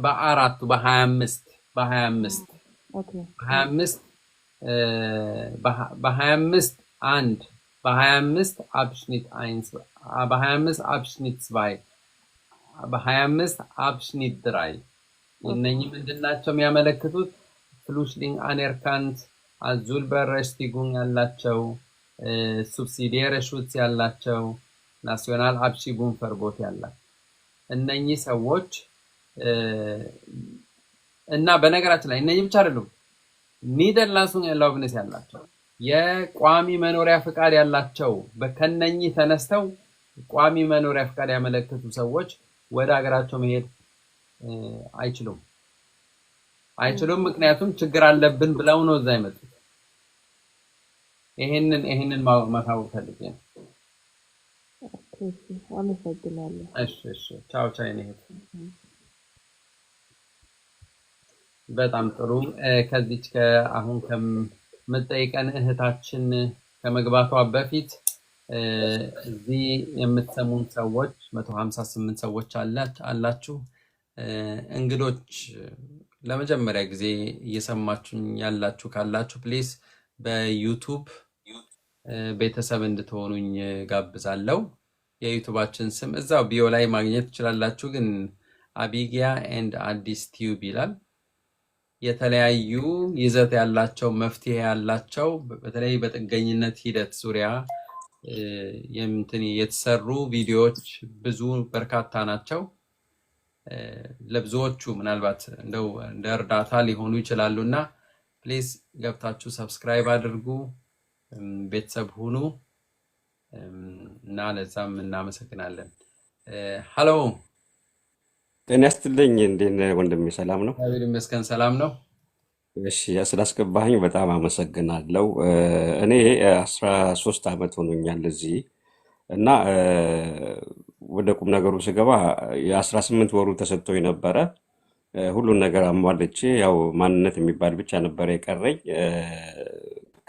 በአራቱ በ25 ኦኬ በ25 አንድ በ25 አብሽኒት 1 በ25 አብሽኒት 2 በ25 አብሽኒት 3 እነኚህ ምንድናቸው የሚያመለክቱት? ፍሉሽሊንግ አኔርካንት አዙልበረስቲጉን ያላቸው ሱብሲዲየረ ሹትስ ያላቸው ናሲዮናል አብሺቡን ፈርቦት ያላቸው እነኚህ ሰዎች እና በነገራችን ላይ እነኚህ ብቻ አይደሉም። ኒደርላንድሱን ያላውብነስ ያላቸው የቋሚ መኖሪያ ፍቃድ ያላቸው በከነኚህ ተነስተው ቋሚ መኖሪያ ፍቃድ ያመለክቱ ሰዎች ወደ ሀገራቸው መሄድ አይችሉም። ምክንያቱም ችግር አለብን ብለው ነው እዛ የመጡት። ይሄንን ማታወቅ ፈልጌ ነው። አመሰግናለሁ። እሺ ቻው ነህ። በጣም ጥሩ። ከዚች አሁን ከምትጠይቀን እህታችን ከመግባቷ በፊት እዚህ የምትሰሙን ሰዎች 158 ሰዎች አላችሁ። እንግዶች ለመጀመሪያ ጊዜ እየሰማችሁኝ ያላችሁ ካላችሁ ፕሊዝ በዩቲዩብ ቤተሰብ እንድትሆኑኝ ጋብዛለሁ። የዩቲዩባችን ስም እዛው ቢዮ ላይ ማግኘት ትችላላችሁ። ግን አቢጊያ ኤንድ አዲስ ቲዩብ ይላል። የተለያዩ ይዘት ያላቸው መፍትሄ ያላቸው በተለይ በጥገኝነት ሂደት ዙሪያ የተሰሩ ቪዲዮዎች ብዙ በርካታ ናቸው። ለብዙዎቹ ምናልባት እንደው እንደ እርዳታ ሊሆኑ ይችላሉና ፕሊዝ ገብታችሁ ሰብስክራይብ አድርጉ፣ ቤተሰብ ሁኑ እና ለዛም እናመሰግናለን። ሃሎ ጤና ይስጥልኝ። እንዴት ነህ ወንድሜ? ሰላም ነው? እግዚአብሔር ይመስገን ሰላም ነው። እሺ ስላስገባኸኝ በጣም አመሰግናለሁ። እኔ 13 ዓመት ሆኖኛል እዚህ እና ወደ ቁም ነገሩ ስገባ የ18 ወሩ ተሰጥቶኝ ነበረ። ሁሉን ነገር አሟልቼ ያው ማንነት የሚባል ብቻ ነበር የቀረኝ።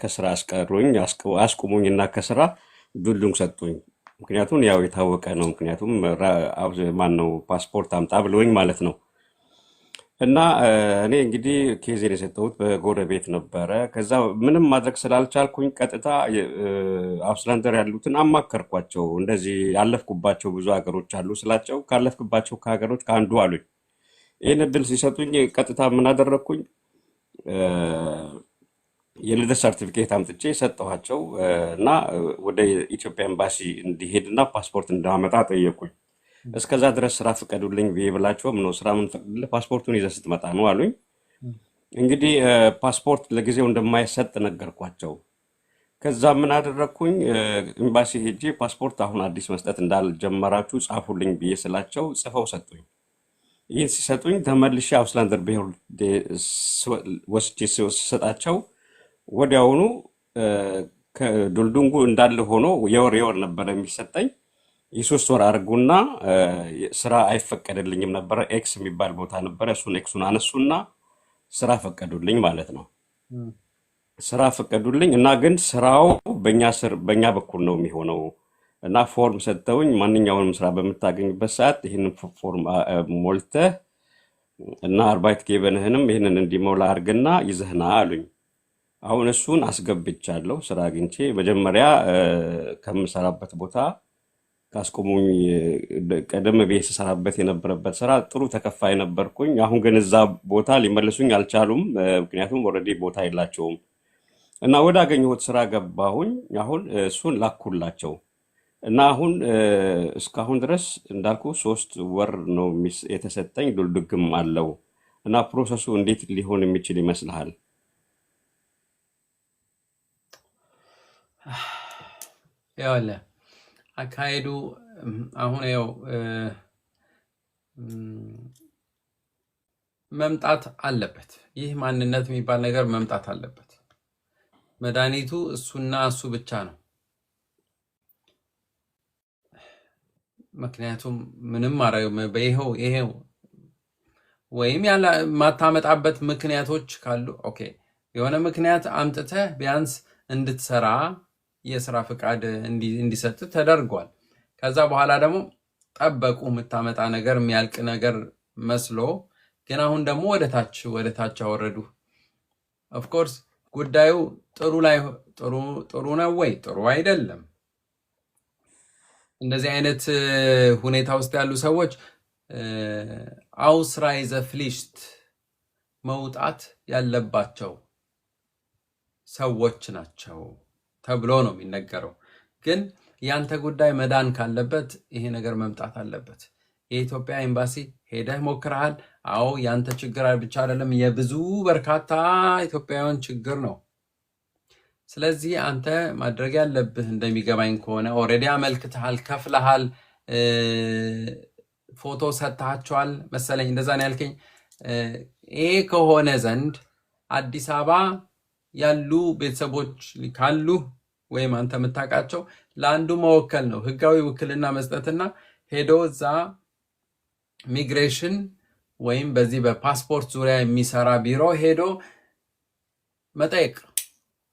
ከስራ አስቁሙኝ እና ከስራ ዱሉን ሰጡኝ። ምክንያቱም ያው የታወቀ ነው። ምክንያቱም ማነው ፓስፖርት አምጣ ብሎኝ ማለት ነው። እና እኔ እንግዲህ ኬዜን የሰጠሁት በጎረቤት ነበረ። ከዛ ምንም ማድረግ ስላልቻልኩኝ ቀጥታ አውስላንደር ያሉትን አማከርኳቸው። እንደዚህ ያለፍኩባቸው ብዙ ሀገሮች አሉ ስላቸው ካለፍክባቸው ከሀገሮች ከአንዱ አሉኝ። ይህን እድል ሲሰጡኝ ቀጥታ ምን አደረግኩኝ? እ፣ የልደት ሰርቲፊኬት አምጥቼ ሰጠኋቸው እና ወደ ኢትዮጵያ ኤምባሲ እንዲሄድና ፓስፖርት እንዳመጣ ጠየቁኝ። እስከዛ ድረስ ስራ ፍቀዱልኝ ብዬ ብላቸውም ነው ስራ የምንፈቅድልህ ፓስፖርቱን ይዘህ ስትመጣ ነው አሉኝ። እንግዲህ ፓስፖርት ለጊዜው እንደማይሰጥ ነገርኳቸው። ከዛ ምን አደረግኩኝ? ኤምባሲ ሄጄ ፓስፖርት አሁን አዲስ መስጠት እንዳልጀመራችሁ ጻፉልኝ ብዬ ስላቸው ጽፈው ሰጡኝ። ይህን ሲሰጡኝ ተመልሼ አውስላንደር ብሄር ወስጄ ስሰጣቸው ወዲያውኑ ዱልዱንጉ እንዳለ ሆኖ የወር ነበረ የሚሰጠኝ። የ3 ወር አድርጉና ስራ አይፈቀድልኝም ነበረ። ኤክስ የሚባል ቦታ ነበረ። እሱን ኤክሱን አነሱና ስራ ፈቀዱልኝ ማለት ነው። እም፣ ስራ ፈቀዱልኝ እና ግን ስራው በእኛ በኩል ነው የሚሆነው እና ፎርም ሰጥተውኝ ማንኛውንም ስራ በምታገኝበት ሰዓት ይህንን ፎርም ሞልተህ እና አርባይት ጌበንህንም ይህንን እንዲሞላ አድርግና ይዘህና አሉኝ። አሁን እሱን አስገብቻለሁ። ስራ አግኝቼ መጀመሪያ ከምሰራበት ቦታ ካስቆሙኝ ቀደም ብዬ ስሰራበት የነበረበት ስራ ጥሩ ተከፋይ ነበርኩኝ። አሁን ግን እዛ ቦታ ሊመልሱኝ አልቻሉም። ምክንያቱም ኦልሬዲ ቦታ የላቸውም እና ወደ አገኘሁት ስራ ገባሁኝ። አሁን እሱን ላኩላቸው እና አሁን እስካሁን ድረስ እንዳልኩ 3 ወር ነው የተሰጠኝ። ዱልድግም አለው እና ፕሮሰሱ እንዴት ሊሆን የሚችል ይመስልሃል? ይኸውልህ አካሄዱ አሁን ያው መምጣት አለበት። ይህ ማንነት የሚባል ነገር መምጣት አለበት። መድኃኒቱ እሱና እሱ ብቻ ነው። ምክንያቱም ምንም ማድረግ ይሄው ወይም ያለ ማታመጣበት ምክንያቶች ካሉ ኦኬ፣ የሆነ ምክንያት አምጥተህ ቢያንስ እንድትሰራ የስራ ፍቃድ እንዲሰጥ ተደርጓል። ከዛ በኋላ ደግሞ ጠበቁ የምታመጣ ነገር የሚያልቅ ነገር መስሎ፣ ግን አሁን ደግሞ ወደ ታች አወረዱ። ኦፍኮርስ ጉዳዩ ጥሩ ነው ወይ ጥሩ አይደለም። እንደዚህ አይነት ሁኔታ ውስጥ ያሉ ሰዎች አውስራይዘ ፍሊሽት መውጣት ያለባቸው ሰዎች ናቸው ተብሎ ነው የሚነገረው። ግን ያንተ ጉዳይ መዳን ካለበት ይሄ ነገር መምጣት አለበት። የኢትዮጵያ ኤምባሲ ሄደህ ሞክረሃል። አዎ ያንተ ችግር ብቻ አይደለም፣ የብዙ በርካታ ኢትዮጵያውያን ችግር ነው። ስለዚህ አንተ ማድረግ ያለብህ እንደሚገባኝ ከሆነ ኦልሬዲ አመልክተሃል፣ ከፍለሃል፣ ፎቶ ሰጥተሃቸዋል መሰለኝ፣ እንደዛ ነው ያልከኝ። ይሄ ከሆነ ዘንድ አዲስ አበባ ያሉ ቤተሰቦች ካሉ ወይም አንተ የምታውቃቸው ለአንዱ መወከል ነው፣ ህጋዊ ውክልና መስጠትና ሄዶ እዛ ሚግሬሽን ወይም በዚህ በፓስፖርት ዙሪያ የሚሰራ ቢሮ ሄዶ መጠየቅ፣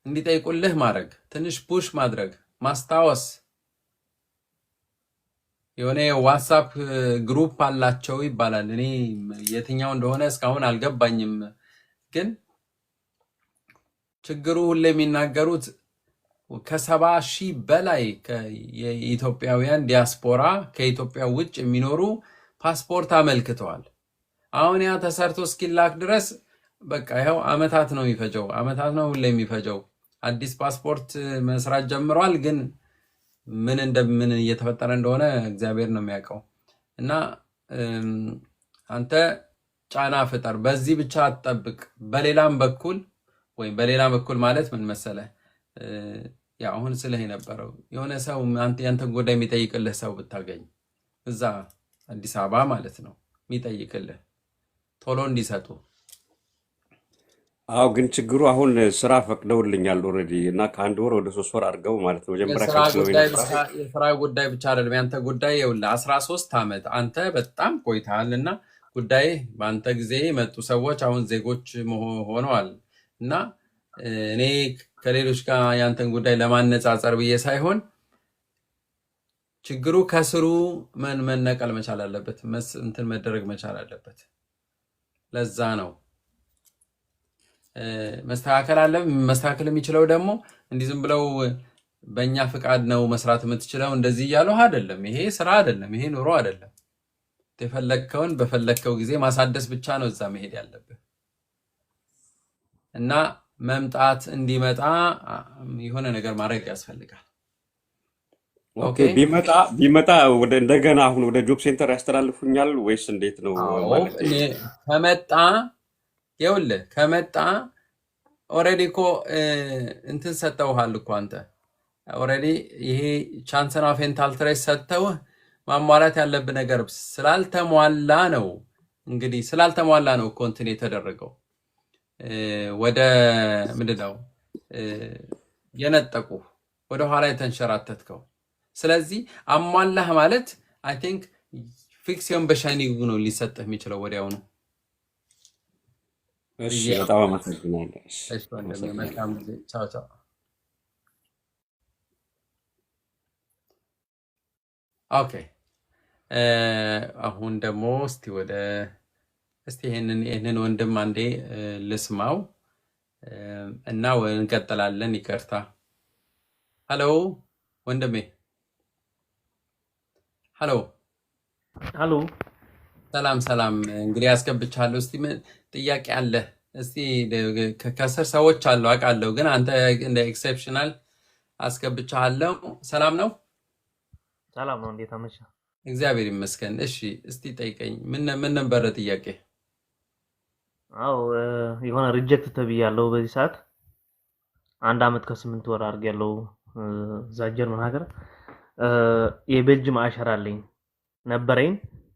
እንዲጠይቁልህ ማድረግ፣ ትንሽ ፑሽ ማድረግ፣ ማስታወስ። የሆነ የዋትሳፕ ግሩፕ አላቸው ይባላል። እኔ የትኛው እንደሆነ እስካሁን አልገባኝም። ግን ችግሩ ሁሌ የሚናገሩት ከ70,000 በላይ የኢትዮጵያውያን ዲያስፖራ ከኢትዮጵያ ውጭ የሚኖሩ ፓስፖርት አመልክተዋል። አሁን ያ ተሰርቶ እስኪላክ ድረስ በቃ ይኸው አመታት ነው የሚፈጀው። አመታት ነው ሁሌ የሚፈጀው። አዲስ ፓስፖርት መስራት ጀምሯል። ግን ምን እየተፈጠረ እንደሆነ እግዚአብሔር ነው የሚያውቀው። እና አንተ ጫና ፍጠር፣ በዚህ ብቻ አትጠብቅ። በሌላም በኩል ወይም በሌላ በኩል ማለት ምን መሰለ፣ ያ አሁን ስለህ የነበረው የሆነ ሰው ያንተን ጉዳይ የሚጠይቅልህ ሰው ብታገኝ እዛ አዲስ አበባ ማለት ነው የሚጠይቅልህ ቶሎ እንዲሰጡ። አዎ ግን ችግሩ አሁን ስራ ፈቅደውልኛል ኦልሬዲ እና ከ1 ወር ወደ 3 ወር አድርገው ማለት ነው። መጀመሪያ የስራ ጉዳይ ብቻ አይደለም ያንተ ጉዳይ። ይኸውልህ 13 ዓመት አንተ በጣም ቆይተሃል እና ጉዳይ በአንተ ጊዜ የመጡ ሰዎች አሁን ዜጎች ሆነዋል። እና እኔ ከሌሎች ጋር ያንተን ጉዳይ ለማነጻጸር ብዬ ሳይሆን ችግሩ ከስሩ መነቀል መቻል አለበት፣ እንትን መደረግ መቻል አለበት። ለዛ ነው መስተካከል አለ። መስተካከል የሚችለው ደግሞ እንዲህ ዝም ብለው በእኛ ፍቃድ ነው መስራት የምትችለው እንደዚህ እያለው አይደለም። ይሄ ስራ አይደለም፣ ይሄ ኑሮ አይደለም። የፈለግከውን በፈለግከው ጊዜ ማሳደስ ብቻ ነው እዛ መሄድ ያለብህ እና መምጣት እንዲመጣ የሆነ ነገር ማድረግ ያስፈልጋል። ኦኬ ቢመጣ ወደ እንደገና አሁን ወደ ጆብ ሴንተር ያስተላልፉኛል ወይስ እንዴት ነው ማለት? ከመጣ ይኸውልህ ከመጣ ኦልሬዲ እኮ እንትን ሰጠውሃል እኮ አንተ ኦልሬዲ ይሄ ቻንሰን ኦፍ ሜንታል ትሬስ ሰጥተውህ ማሟላት ያለብህ ነገር ስላልተሟላ ነው። እንግዲህ ስላልተሟላ ነው እኮ እንትን የተደረገው ወደ ምንድን ነው የነጠቁ ወደ ኋላ የተንሸራተትከው። ስለዚህ አሟላህ ማለት አይ ቲንክ ፊክሲዮን በሻይኒንግ ነው ሊሰጥህ የሚችለው ወዲያውኑ። እሺ በጣም አመሰግናለሁ። እሺ መልካም ጊዜ። ቻው ቻው። ኦኬ አሁን ደግሞ እስቲ ይሄንን ወንድም አንዴ ልስማው እና እንቀጥላለን። ይቅርታ። ሄሎ ወንድሜ። ሄሎ ሰላም። እንግዲህ አስገብቻለሁ። እስቲ ጥያቄ አለ? እስቲ ከስር ሰዎች አሉ አውቃለሁ፣ ግን አንተ እንደ ኤክሴፕሽናል አስገብቻለሁ። ሰላም ነው? ሰላም ነው። እንዴት አመሻ? እግዚአብሔር ይመስገን። እሺ እስቲ ጠይቀኝ። ምን ነበረ ጥያቄ? አዎ የሆነ ሪጀክት ተብያለሁ። በዚህ ሰዓት 1 ዓመት ከ8 ወር አድርጌያለሁ እዛ ጀርመን ሀገር። የቤልጅየም አሻራ አለኝ ነበረኝ።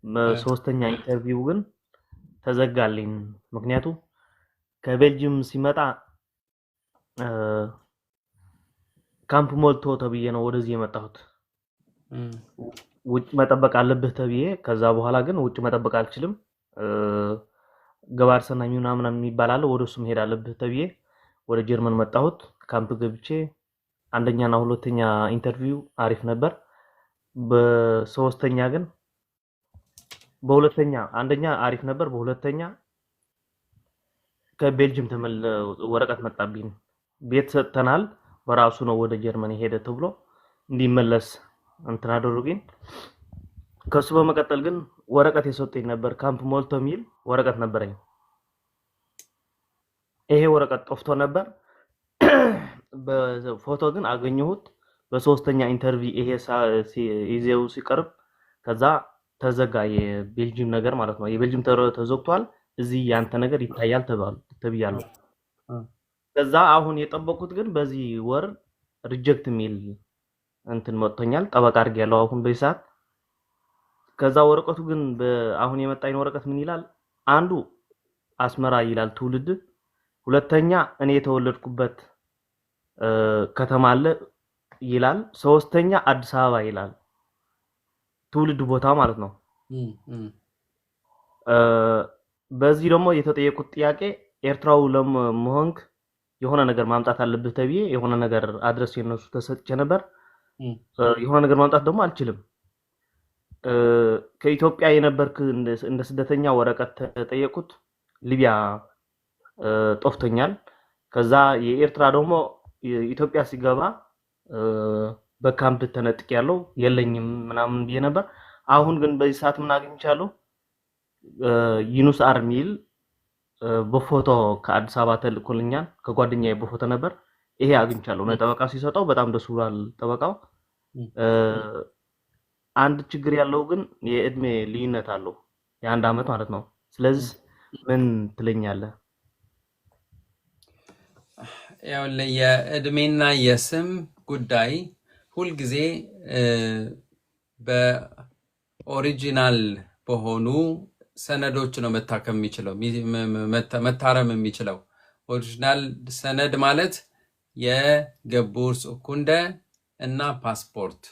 በሶስተኛ ኢንተርቪው ግን ተዘጋልኝ። ምክንያቱም ከቤልጅየም ሲመጣ ካምፕ ሞልቶ ተብዬ ነው ወደዚህ የመጣሁት። ውጭ መጠበቅ አለብህ ተብዬ፣ ከዛ በኋላ ግን ውጭ መጠበቅ አልችልም ገባር ሰናኝ ምናምን የሚባል አለ፣ ወደሱ መሄድ አለብህ ተብዬ ወደ ጀርመን መጣሁት። ካምፕ ገብቼ አንደኛና ሁለተኛ ኢንተርቪው አሪፍ ነበር። በሶስተኛ ግን በሁለተኛ አንደኛ አሪፍ ነበር፣ በሁለተኛ ከቤልጅየም ወረቀት መጣብኝ። ቤት ሰጥተናል፣ በራሱ ነው ወደ ጀርመን የሄደ ተብሎ እንዲመለስ እንትን አደረጉኝ። ከሱ በመቀጠል ግን ወረቀት የሰጠኝ ነበር፣ ካምፕ ሞልቶ የሚል ወረቀት ነበረኝ። ይሄ ወረቀት ጠፍቶ ነበር። በፎቶ ግን አገኘሁት። በሶስተኛ ኢንተርቪው ይሄ ይዘው ሲቀርብ ከዛ ተዘጋ። የቤልጅየም ነገር ማለት ነው። የቤልጅየም ተዘግቷል፣ እዚህ ያንተ ነገር ይታያል ተብያለሁ። ከዛ አሁን የጠበቁት ግን በዚህ ወር ሪጀክት የሚል እንትን መጥቶኛል። ጠበቃ አድርጌያለሁ አሁን በዚህ ሰዓት። ከዛ ወረቀቱ ግን አሁን የመጣኝ ወረቀት ምን ይላል? አንዱ አስመራ ይላል ትውልድ፣ ሁለተኛ እኔ የተወለድኩበት ከተማ አለ ይላል፣ ሶስተኛ አዲስ አበባ ይላል ትውልድ ቦታ ማለት ነው። በዚህ ደግሞ የተጠየቁት ጥያቄ ኤርትራው ለመሆንክ የሆነ ነገር ማምጣት አለብህ ተብዬ የሆነ ነገር አድረስ የነሱ ተሰጥቼ ነበር። የሆነ ነገር ማምጣት ደግሞ አልችልም። ከኢትዮጵያ የነበርክ እንደ ስደተኛ ወረቀት ተጠየቁት፣ ሊቢያ ጠፍቶኛል። ከዛ የኤርትራ ደግሞ ኢትዮጵያ ሲገባ በካምፕ ተነጥቅ ያለው የለኝም ምናምን ብዬ ነበር። አሁን ግን በዚህ ሰዓት ምን አግኝቻለሁ? ዩኑስ አርሚል በፎቶ ከአዲስ አበባ ተልኮልኛል። ከጓደኛዬ በፎቶ ነበር። ይሄ አግኝቻለሁ። ጠበቃ ሲሰጠው በጣም ደስ ብሏል ጠበቃው። አንድ ችግር ያለው ግን የእድሜ ልዩነት አለው፣ የ1 ዓመት ማለት ነው። ስለዚህ ምን ትለኛለህ? ያው የእድሜና የስም ጉዳይ ሁልጊዜ በኦሪጂናል በሆኑ ሰነዶች ነው መታከም የሚችለው መታረም የሚችለው። ኦሪጂናል ሰነድ ማለት የገቡርስ ኡኩንደ እና ፓስፖርት።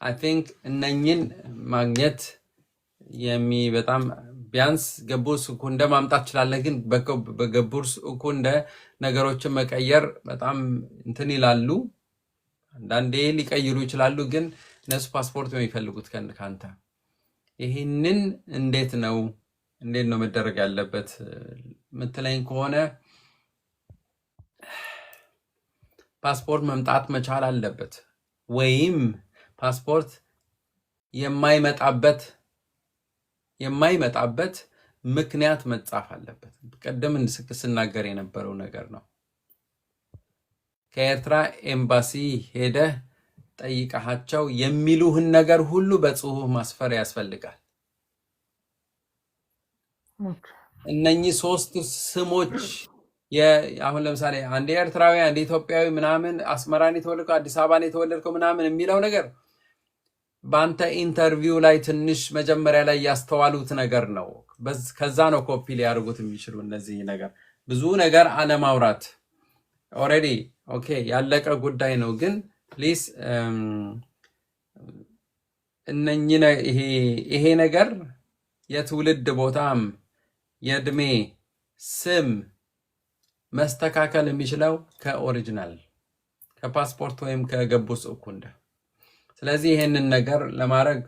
አይ ቲንክ እነኝን ማግኘት በጣም ቢያንስ ገቡርስ ኡኩንደ ማምጣት ትችላለህ። ግን በገቡርስ ኡኩንደ ነገሮችን መቀየር በጣም እንትን ይላሉ። አንዳንዴ ሊቀይሩ ይችላሉ፣ ግን እነሱ ፓስፖርት ነው የሚፈልጉት ካንተ። ይህንን እንዴት ነው እንዴት ነው መደረግ ያለበት ምትለኝ ከሆነ ፓስፖርት መምጣት መቻል አለበት ወይም ፓስፖርት የማይመጣበት ምክንያት መጻፍ አለበት። ቀደም ስናገር የነበረው ነገር ነው። ከኤርትራ ኤምባሲ ሄደህ ጠይቀሃቸው የሚሉህን ነገር ሁሉ በጽሁፍ ማስፈር ያስፈልጋል። እነኚህ ሶስት ስሞች አሁን ለምሳሌ አንድ ኤርትራዊ አንድ ኢትዮጵያዊ ምናምን አስመራን የተወለድከው አዲስ አበባን የተወለድከው ምናምን የሚለው ነገር በአንተ ኢንተርቪው ላይ ትንሽ መጀመሪያ ላይ ያስተዋሉት ነገር ነው። ከዛ ነው ኮፒ ሊያደርጉት የሚችሉ እነዚህ ነገር ብዙ ነገር አለማውራት ኦልሬዲ ኦኬ ያለቀ ጉዳይ ነው። ግን ፕሊዝ ይሄ ነገር የትውልድ ቦታም የእድሜ ስም መስተካከል የሚችለው ከኦሪጂናል ከፓስፖርት ወይም ከገቡ ሱኩንደ። ስለዚህ ይሄንን ነገር ለማድረግ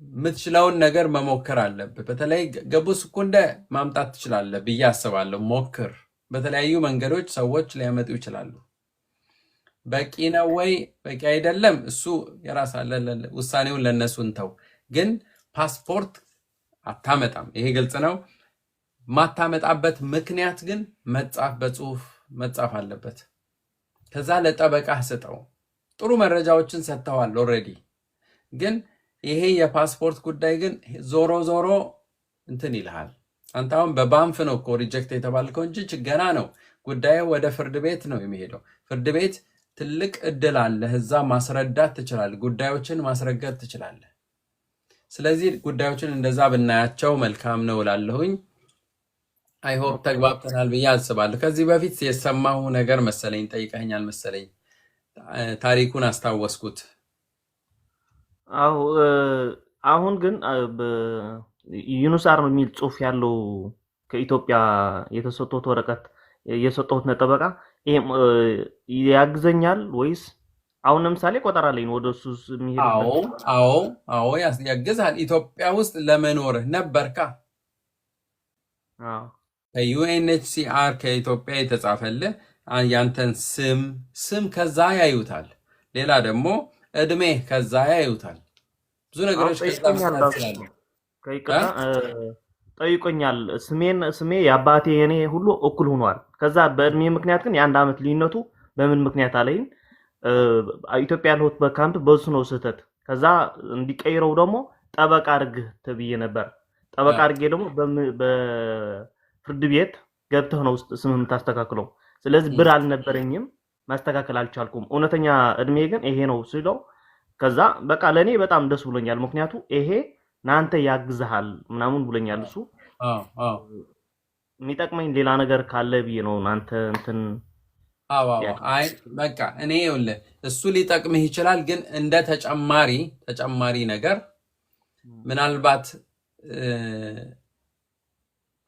የምትችለውን ነገር መሞከር አለብህ። በተለይ ገቡ ሱኩንደ ማምጣት ትችላለህ ብዬ አስባለሁ። ሞክር። በተለያዩ መንገዶች ሰዎች ሊያመጡ ይችላሉ። በቂ ነው ወይ በቂ አይደለም፣ እሱ የራስ ውሳኔውን ለነሱ እንተው። ግን ፓስፖርት አታመጣም፣ ይሄ ግልጽ ነው። ማታመጣበት ምክንያት ግን በጽሁፍ መጻፍ አለበት። ከዛ ለጠበቃህ ስጠው። ጥሩ መረጃዎችን ሰጥተዋል ኦልሬዲ። ግን ይሄ የፓስፖርት ጉዳይ ግን ዞሮ ዞሮ እንትን ይልሃል። አንተ አሁን በባንፍ ነው እኮ ሪጀክት የተባልከው እንጂ ችገና ነው ጉዳዩ። ወደ ፍርድ ቤት ነው የሚሄደው። ፍርድ ቤት ትልቅ እድል አለ፣ እዛ ማስረዳት ትችላለህ፣ ጉዳዮችን ማስረገጥ ትችላለህ። ስለዚህ ጉዳዮችን እንደዛ ብናያቸው መልካም ነው እላለሁኝ። አይሆፕ ተግባብተናል ብዬ አስባለሁ። ከዚህ በፊት የሰማሁ ነገር መሰለኝ ጠይቀኛል መሰለኝ፣ ታሪኩን አስታወስኩት። አሁን ግን ዩኑሳር የሚል ጽሁፍ ያለው ከኢትዮጵያ የተሰጠሁት ወረቀት የሰጠሁት ነጠበቃ ያግዘኛል ወይስ አሁን ለምሳሌ ቆጠራ ላይ ነው ወደሱ የሚሄድበት? አዎ ያግዛል። ኢትዮጵያ ውስጥ ለመኖር ነበርካ ከዩኤንኤችሲአር ከኢትዮጵያ የተጻፈልህ ያንተን ስም ከዛ ያዩታል። ሌላ ደግሞ እድሜ ከዛ ያዩታል። ብዙ ነገሮች ጠይቆኛል። ስሜ የአባቴ የኔ ሁሉ እኩል ሆኗል። ከዛ በእድሜ ምክንያት ግን የአንድ ዓመት ልዩነቱ በምን ምክንያት አለኝ። ኢትዮጵያ ያለሁት በካምፕ በሱ ነው ስህተት። ከዛ እንዲቀይረው ደግሞ ጠበቃ አድርግህ ተብዬ ነበር። ጠበቃ አድርጌ ደግሞ በፍርድ ቤት ገብተህ ነው ስምህ የምታስተካክለው። ስለዚህ ብር አልነበረኝም፣ ማስተካከል አልቻልኩም። እውነተኛ እድሜ ግን ይሄ ነው ስለው ከዛ በቃ ለኔ በጣም ደስ ብሎኛል። ምክንያቱ ይሄ ናንተ ያግዛሃል ምናምን ብሎኛል። እሱ የሚጠቅመኝ ሌላ ነገር ካለ ብዬ ነው ናንተ እንትን አይ በቃ እኔ ይኸውልህ እሱ ሊጠቅምህ ይችላል። ግን እንደ ተጨማሪ ነገር ምናልባት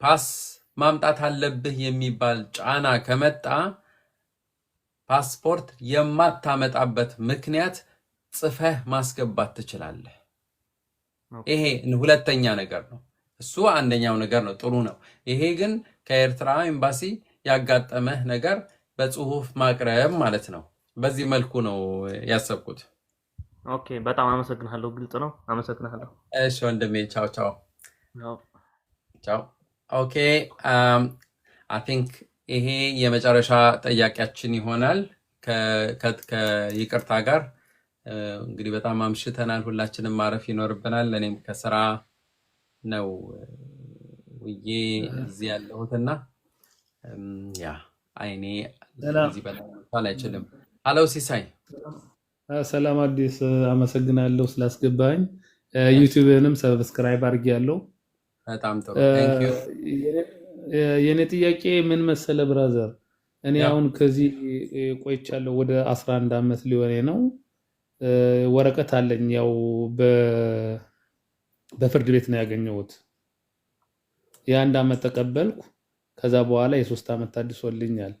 ፓስ ማምጣት አለብህ የሚባል ጫና ከመጣ ፓስፖርት የማታመጣበት ምክንያት ጽፈህ ማስገባት ትችላለህ። ይሄ ሁለተኛ ነገር ነው። እሱ አንደኛው ነገር ነው፣ ጥሩ ነው። ይሄ ግን ከኤርትራ ኤምባሲ ያጋጠመህ ነገር በጽሁፍ ማቅረብ ማለት ነው። በዚህ መልኩ ነው ያሰብኩት። ኦኬ፣ በጣም አመሰግናለሁ። ግልጽ ነው። አመሰግናለሁ። እሺ ወንድሜ፣ ቻው ቻው ቻው። ኦኬ አይ ቲንክ ይሄ የመጨረሻ ጥያቄያችን ይሆናል ከይቅርታ ጋር። እንግዲህ በጣም አምሽተናል፣ ሁላችንም ማረፍ ይኖርብናል። እኔም ከስራ ነው ውዬ እዚህ ያለሁትና ያ አይኔ እዚህ በጣም አይችልም። አለው ሲሳይ ሰላም አዲስ፣ አመሰግናለሁ ስላስገባኝ። ዩቲዩብንም ሰብስክራይብ አድርጌያለሁ። በጣም ጥሩ ቴንክ ዩ። የኔ ጥያቄ ምን መሰለ ብራዘር፣ እኔ አሁን ከዚህ ቆይቻለሁ ወደ 11 ዓመት ሊሆኔ ነው። ወረቀት አለኝ፣ ያው በፍርድ ቤት ነው ያገኘሁት። የ1 ዓመት ተቀበልኩ። ከዛ በኋላ የ3 ዓመት ታድሶልኛል።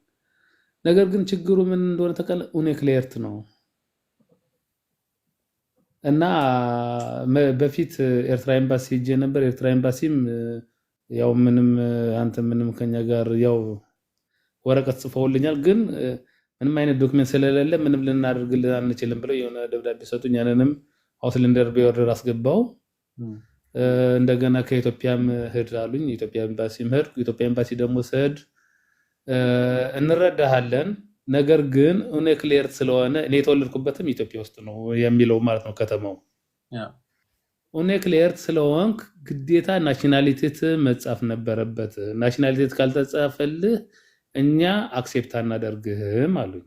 ነገር ግን ችግሩ ምን እንደሆነ ተቀለ ኡኔክሌርት ነው። እና በፊት ኤርትራ ኤምባሲ ሄጄ ነበር። ኤርትራ ኤምባሲም ያው ምንም አንተ ምንም ከኛ ጋር ያው ወረቀት ጽፈውልኛል፣ ግን ምንም አይነት ዶክመንት ስለሌለ ምንም ልናደርግልን አንችልም ብለው የሆነ ደብዳቤ ሰጡኝ። ያንንም አውስለንደር በኦርደር አስገባው። እንደገና ከኢትዮጵያም ሄድ አሉኝ። ኢትዮጵያ ኤምባሲም ሄድኩ። ኢትዮጵያ ኤምባሲ ደግሞ ስሄድ እንረዳሃለን፣ ነገር ግን ኡኔክሌርት ስለሆነ እኔ የተወለድኩበትም ኢትዮጵያ ውስጥ ነው የሚለው ማለት ነው ከተማው። ኡኔክሌርት ስለሆንክ ግዴታ ናሽናሊቲት መጻፍ ነበረበት። ናሽናሊቲት ካልተጻፈልህ እኛ አክሴፕት አናደርግህም አሉኝ።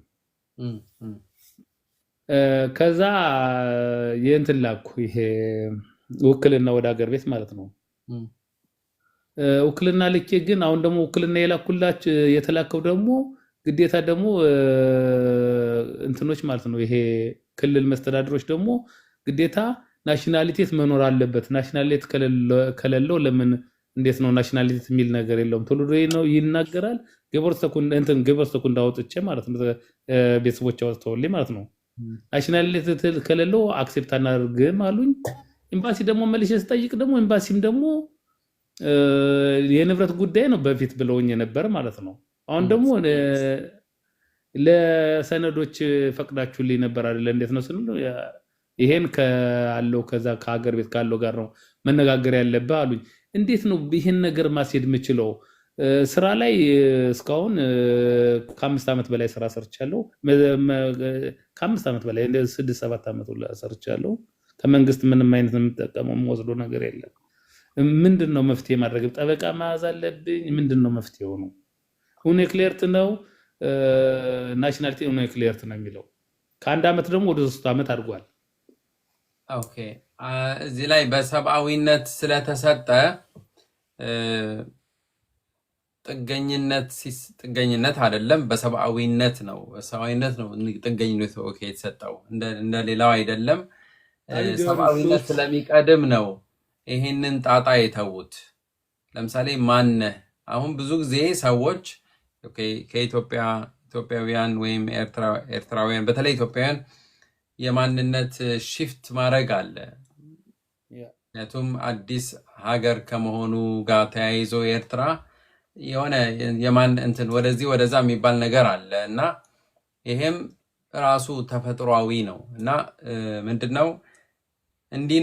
ከዛ የእንትን ላኩ፣ ይሄ ውክልና ወደ ሀገር ቤት ማለት ነው። ውክልና ልኬ ግን አሁን ደግሞ ውክልና የላኩላችሁ የተላከው ደግሞ ግዴታ ደግሞ እንትኖች ማለት ነው፣ ይሄ ክልል መስተዳድሮች ደግሞ ግዴታ ናሽናሊቲት መኖር አለበት። ናሽናሊቲት ከሌለው ለምን እንዴት ነው ናሽናሊቲት የሚል ነገር የለውም። ትውልዱ ነው ይናገራል። ግብር ሰኩንድ አውጥቼ ማለት ነው፣ ቤተሰቦች አወጥተውልኝ ማለት ነው። ናሽናሊቲት ከሌለው አክሴፕት አናደርግም አሉኝ። ኤምባሲ ደግሞ መልሼ ስጠይቅ ደግሞ ኤምባሲም ደግሞ የንብረት ጉዳይ ነው በፊት ብለውኝ ነበር ማለት ነው። አሁን ደግሞ ለሰነዶች ፈቅዳችሁልኝ ነበር አይደል? እንዴት ነው ስንል ይሄን ካለው ከዛ ከሀገር ቤት ካለው ጋር ነው መነጋገር ያለብህ አሉኝ። እንዴት ነው ይሄን ነገር ማስሄድ የምችለው? ስራ ላይ እስካሁን ከ5 ዓመት በላይ ስራ ሰርቻለሁ። ከ5 ዓመት በላይ 6-7 ዓመት ሰርቻለሁ። ከመንግስት ምንም አይነት የምጠቀመው ወስዶ ነገር የለም። ምንድነው መፍትሄ ማድረግ? ጠበቃ መያዝ አለብኝ? ምንድነው መፍትሄው ነው? ኡኔክሌርት ነው ናሽናሊቲ ኡኔክሌርት ነው የሚለው። ከ1 ዓመት ደግሞ ወደ 3 ዓመት አድርጓል። ኦኬ እዚህ ላይ በሰብአዊነት ስለተሰጠ ጥገኝነት አይደለም፣ በሰብአዊነት ነው። በሰብአዊነት ነው ጥገኝነት ኦኬ የተሰጠው፣ እንደ ሌላው አይደለም። ሰብአዊነት ስለሚቀድም ነው ይሄንን ጣጣ የተዉት። ለምሳሌ ማነህ? አሁን ብዙ ጊዜ ሰዎች ኦኬ ከኢትዮጵያውያን ወይም ኤርትራውያን በተለይ ኢትዮጵያውያን የማንነት ሽፍት ማድረግ አለ። ምክንያቱም አዲስ ሀገር ከመሆኑ ጋር ተያይዞ ኤርትራ የሆነ የማን እንትን ወደዚህ ወደዛ የሚባል ነገር አለ እና ይሄም ራሱ ተፈጥሯዊ ነው እና ምንድነው እንዲህ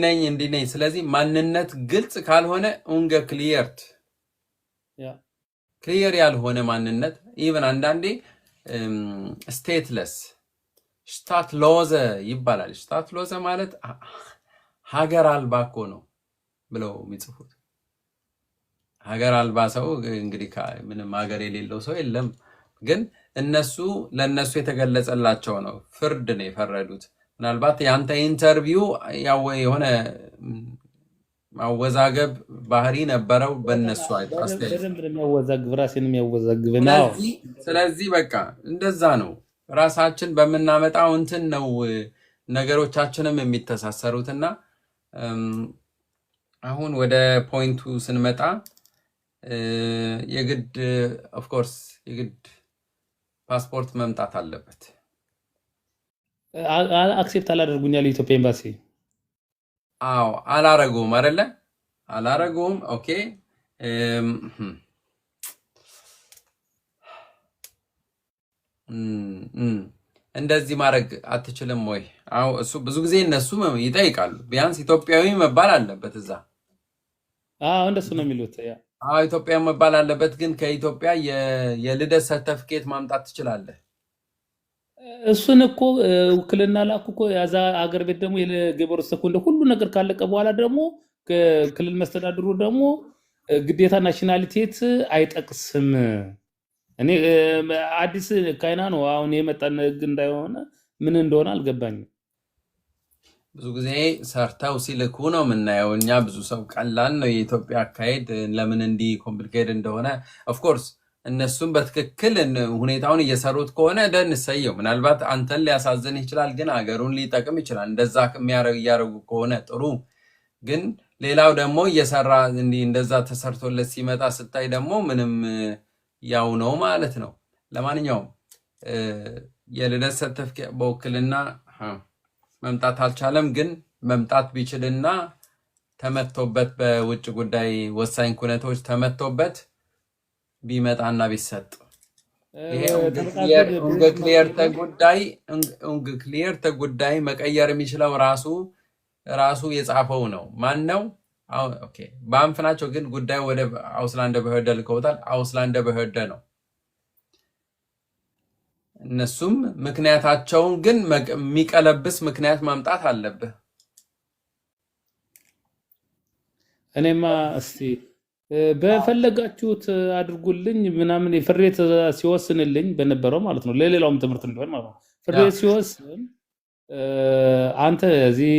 ነኝ። ስለዚህ ማንነት ግልጽ ካልሆነ ኡንገ ክሊየር ያልሆነ ማንነት ኢቨን አንዳንዴ ስቴትለስ ሽታትሎዘ ይባላል። ሽታትሎዘ ማለት ሀገር አልባ እኮ ነው ብለው የሚጽፉት። ሀገር አልባ ሰው እንግዲህ ምንም ሀገር የሌለው ሰው የለም። ግን ለነሱ የተገለጸላቸው ነው፣ ፍርድ ነው የፈረዱት። ምናልባት የአንተ ኢንተርቪው የሆነ ማወዛገብ ባህሪ ነበረው በእነሱ አስተያየት። ስለዚህ በቃ እንደዛ ነው። ራሳችን በምናመጣው እንትን ነው ነገሮቻችንም የሚተሳሰሩትና አሁን ወደ ፖይንቱ ስንመጣ የግድ ኦፍኮርስ የግድ ፓስፖርት መምጣት አለበት። አክሴፕት አላደርጉኛል የኢትዮጵያ ኤምባሲ። አዎ አላረጉም አይደለ? አላረጉም። ኦኬ እንደዚህ ማድረግ አትችልም ወይ? አዎ እሱ ብዙ ጊዜ እነሱ ይጠይቃሉ። ቢያንስ ኢትዮጵያዊ መባል አለበት እዛ። አዎ እንደሱ ነው የሚሉት። አዎ ኢትዮጵያ መባል አለበት። ግን ከኢትዮጵያ የልደት ሰርተፊኬት ማምጣት ትችላለህ። እሱን እኮ ውክልና ላኩ እኮ ያዛ አገር ቤት ደግሞ የግብር ሰኩንድ ሁሉ ነገር ካለቀ በኋላ ደግሞ ክልል መስተዳድሩ ደግሞ ግዴታ ናሽናሊቲት አይጠቅስም። እኔ አዲስ ካይና ነው አሁን የመጣን ህግ እንዳይሆነ ምን እንደሆነ አልገባኝም። ብዙ ጊዜ ሰርተው ሲልኩ ነው የምናየው እኛ። ብዙ ሰው ቀላል ነው የኢትዮጵያ አካሄድ ለምን እንዲህ ኮምፕሊኬትድ እንደሆነ። ኦፍኮርስ እነሱም በትክክል ሁኔታውን እየሰሩት ከሆነ ደንሰየው። ምናልባት አንተን ሊያሳዝን ይችላል፣ ግን ሀገሩን ሊጠቅም ይችላል። እንደዛ እያደረጉ ከሆነ ጥሩ። ግን ሌላው ደግሞ እየሰራ እንደዛ ተሰርቶለት ሲመጣ ስታይ ደግሞ ምንም ያው ነው ማለት ነው። ለማንኛውም የልደት ሰርተፍኬት በውክልና መምጣት አልቻለም፣ ግን መምጣት ቢችልና ተመቶበት በውጭ ጉዳይ ወሳኝ ኩነቶች ተመቶበት ቢመጣና ቢሰጥ ይሄ ክሊየር ተጉዳይ መቀየር የሚችለው ራሱ የጻፈው ነው። ማን ነው? ኦኬ ባንፍ ናቸው። ግን ጉዳዩ ወደ አውስላንደ በህደ ልከውታል። አውስላንደ በህደ ነው። እነሱም ምክንያታቸውን ግን የሚቀለብስ ምክንያት ማምጣት አለብህ። እኔማ እስቲ በፈለጋችሁት አድርጉልኝ ምናምን ፍሬት ሲወስንልኝ በነበረው ማለት ነው። ለሌላውም ትምህርት እንደሆነ ማለት ነው። ፍሬት ሲወስን አንተ እዚህ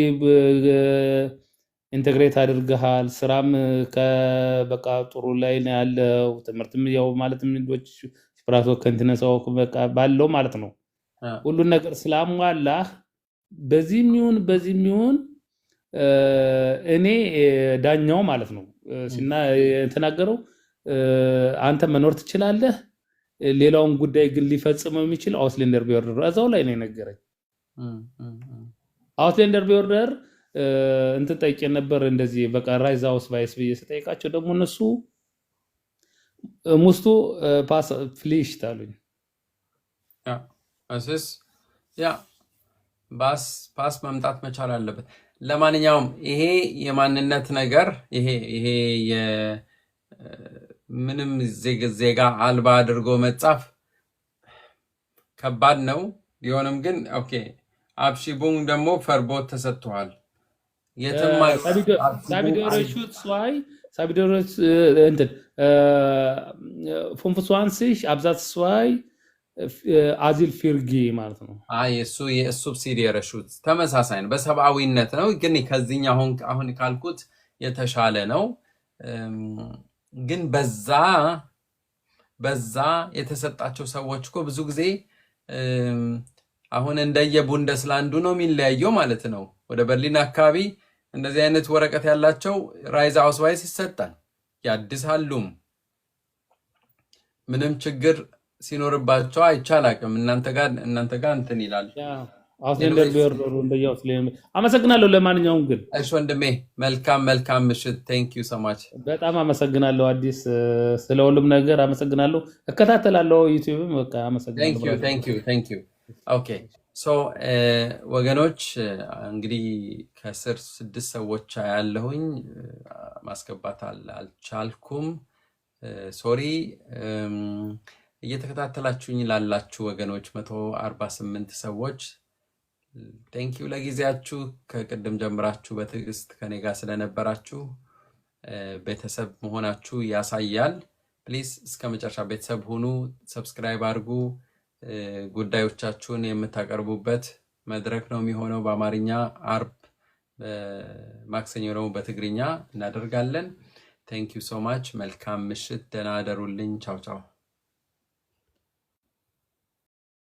ኢንተግሬት አድርገሃል፣ ስራም በቃ ጥሩ ላይ ነው ያለው፣ ትምህርትም ያው ማለትም ልጆች ስፕራቶ ከንቲነሳው በቃ ባለው ማለት ነው። ሁሉን ነገር ስላሟላህ በዚህም ይሁን እኔ ዳኛው ማለት ነው ሲና የተናገረው አንተ መኖር ትችላለህ፣ ሌላውን ጉዳይ ግን ሊፈጽመው የሚችል አውስሌንደር ቢወርደር እዛው ላይ ነው የነገረኝ። አውስሌንደር ቢወርደር እንትን ጠይቄ ነበር እንደዚህ በቃ ራይዝ ሃውስ ቫይስ ብዬ ስጠይቃቸው ደግሞ እነሱ ሙስቱ ፓስ ፍሊሽ ታሉኝ። ፓስ መምጣት መቻል አለበት። ለማንኛውም ይሄ የማንነት ነገር ይሄ ምንም ዜጋ አልባ አድርጎ መጻፍ ከባድ ነው። ቢሆንም ግን ኦኬ አብሺቡን ደግሞ ፈርቦት ተሰጥቷል። ሳቢዶረሹት እንትን ፎንፍሷንሲሽ አብዛት ስዋይ አዚል ፊርጊ ማለት ነው። የሱብሲዲየረሹት ተመሳሳይ ነው፣ በሰብአዊነት ነው። ግን ከዚህኛው አሁን ካልኩት የተሻለ ነው። ግን በዛ የተሰጣቸው ሰዎች እኮ ብዙ ጊዜ አሁን እንደየቡንደስላንዱ ነው የሚለያየው ማለት ነው። ወደ በርሊን አካባቢ እንደዚህ አይነት ወረቀት ያላቸው ራይዝ ሃውስ ቫይስ ይሰጣል፣ ያድሳሉም ምንም ችግር ሲኖርባቸው አይቻላቅም። እናንተ ጋር እንትን ይላል። አውስሌንደር ቢወርደሩ አመሰግናለሁ። ለማንኛውም ግን እሺ ወንድሜ መልካም ምሽት። ቴንክ ዩ ሶ ማች። በጣም አመሰግናለሁ አዲስ፣ ስለ ሁሉም ነገር አመሰግናለሁ። እከታተላለሁ ዩቲዩብም በቃ አመሰግናለሁ። ቴንክ ዩ ኦኬ ሶ ወገኖች እንግዲህ ከስር 6 ሰዎች ያለሁኝ ማስገባት አልቻልኩም። ሶሪ። እየተከታተላችሁኝ ላላችሁ ወገኖች 148 ሰዎች ቴንክ ዩ ለጊዜያችሁ። ከቅድም ጀምራችሁ በትዕግስት ከኔ ጋር ስለነበራችሁ ቤተሰብ መሆናችሁ ያሳያል። ፕሊዝ እስከ መጨረሻ ቤተሰብ ሁኑ። ሰብስክራይብ አድርጉ። ጉዳዮቻችሁን የምታቀርቡበት መድረክ ነው የሚሆነው። በአማርኛ አርብ፣ ማክሰኞ ደግሞ በትግርኛ እናደርጋለን። ቴንክ ዩ ሶ ማች። መልካም ምሽት። ደህና አደሩልኝ። ቻው ቻው።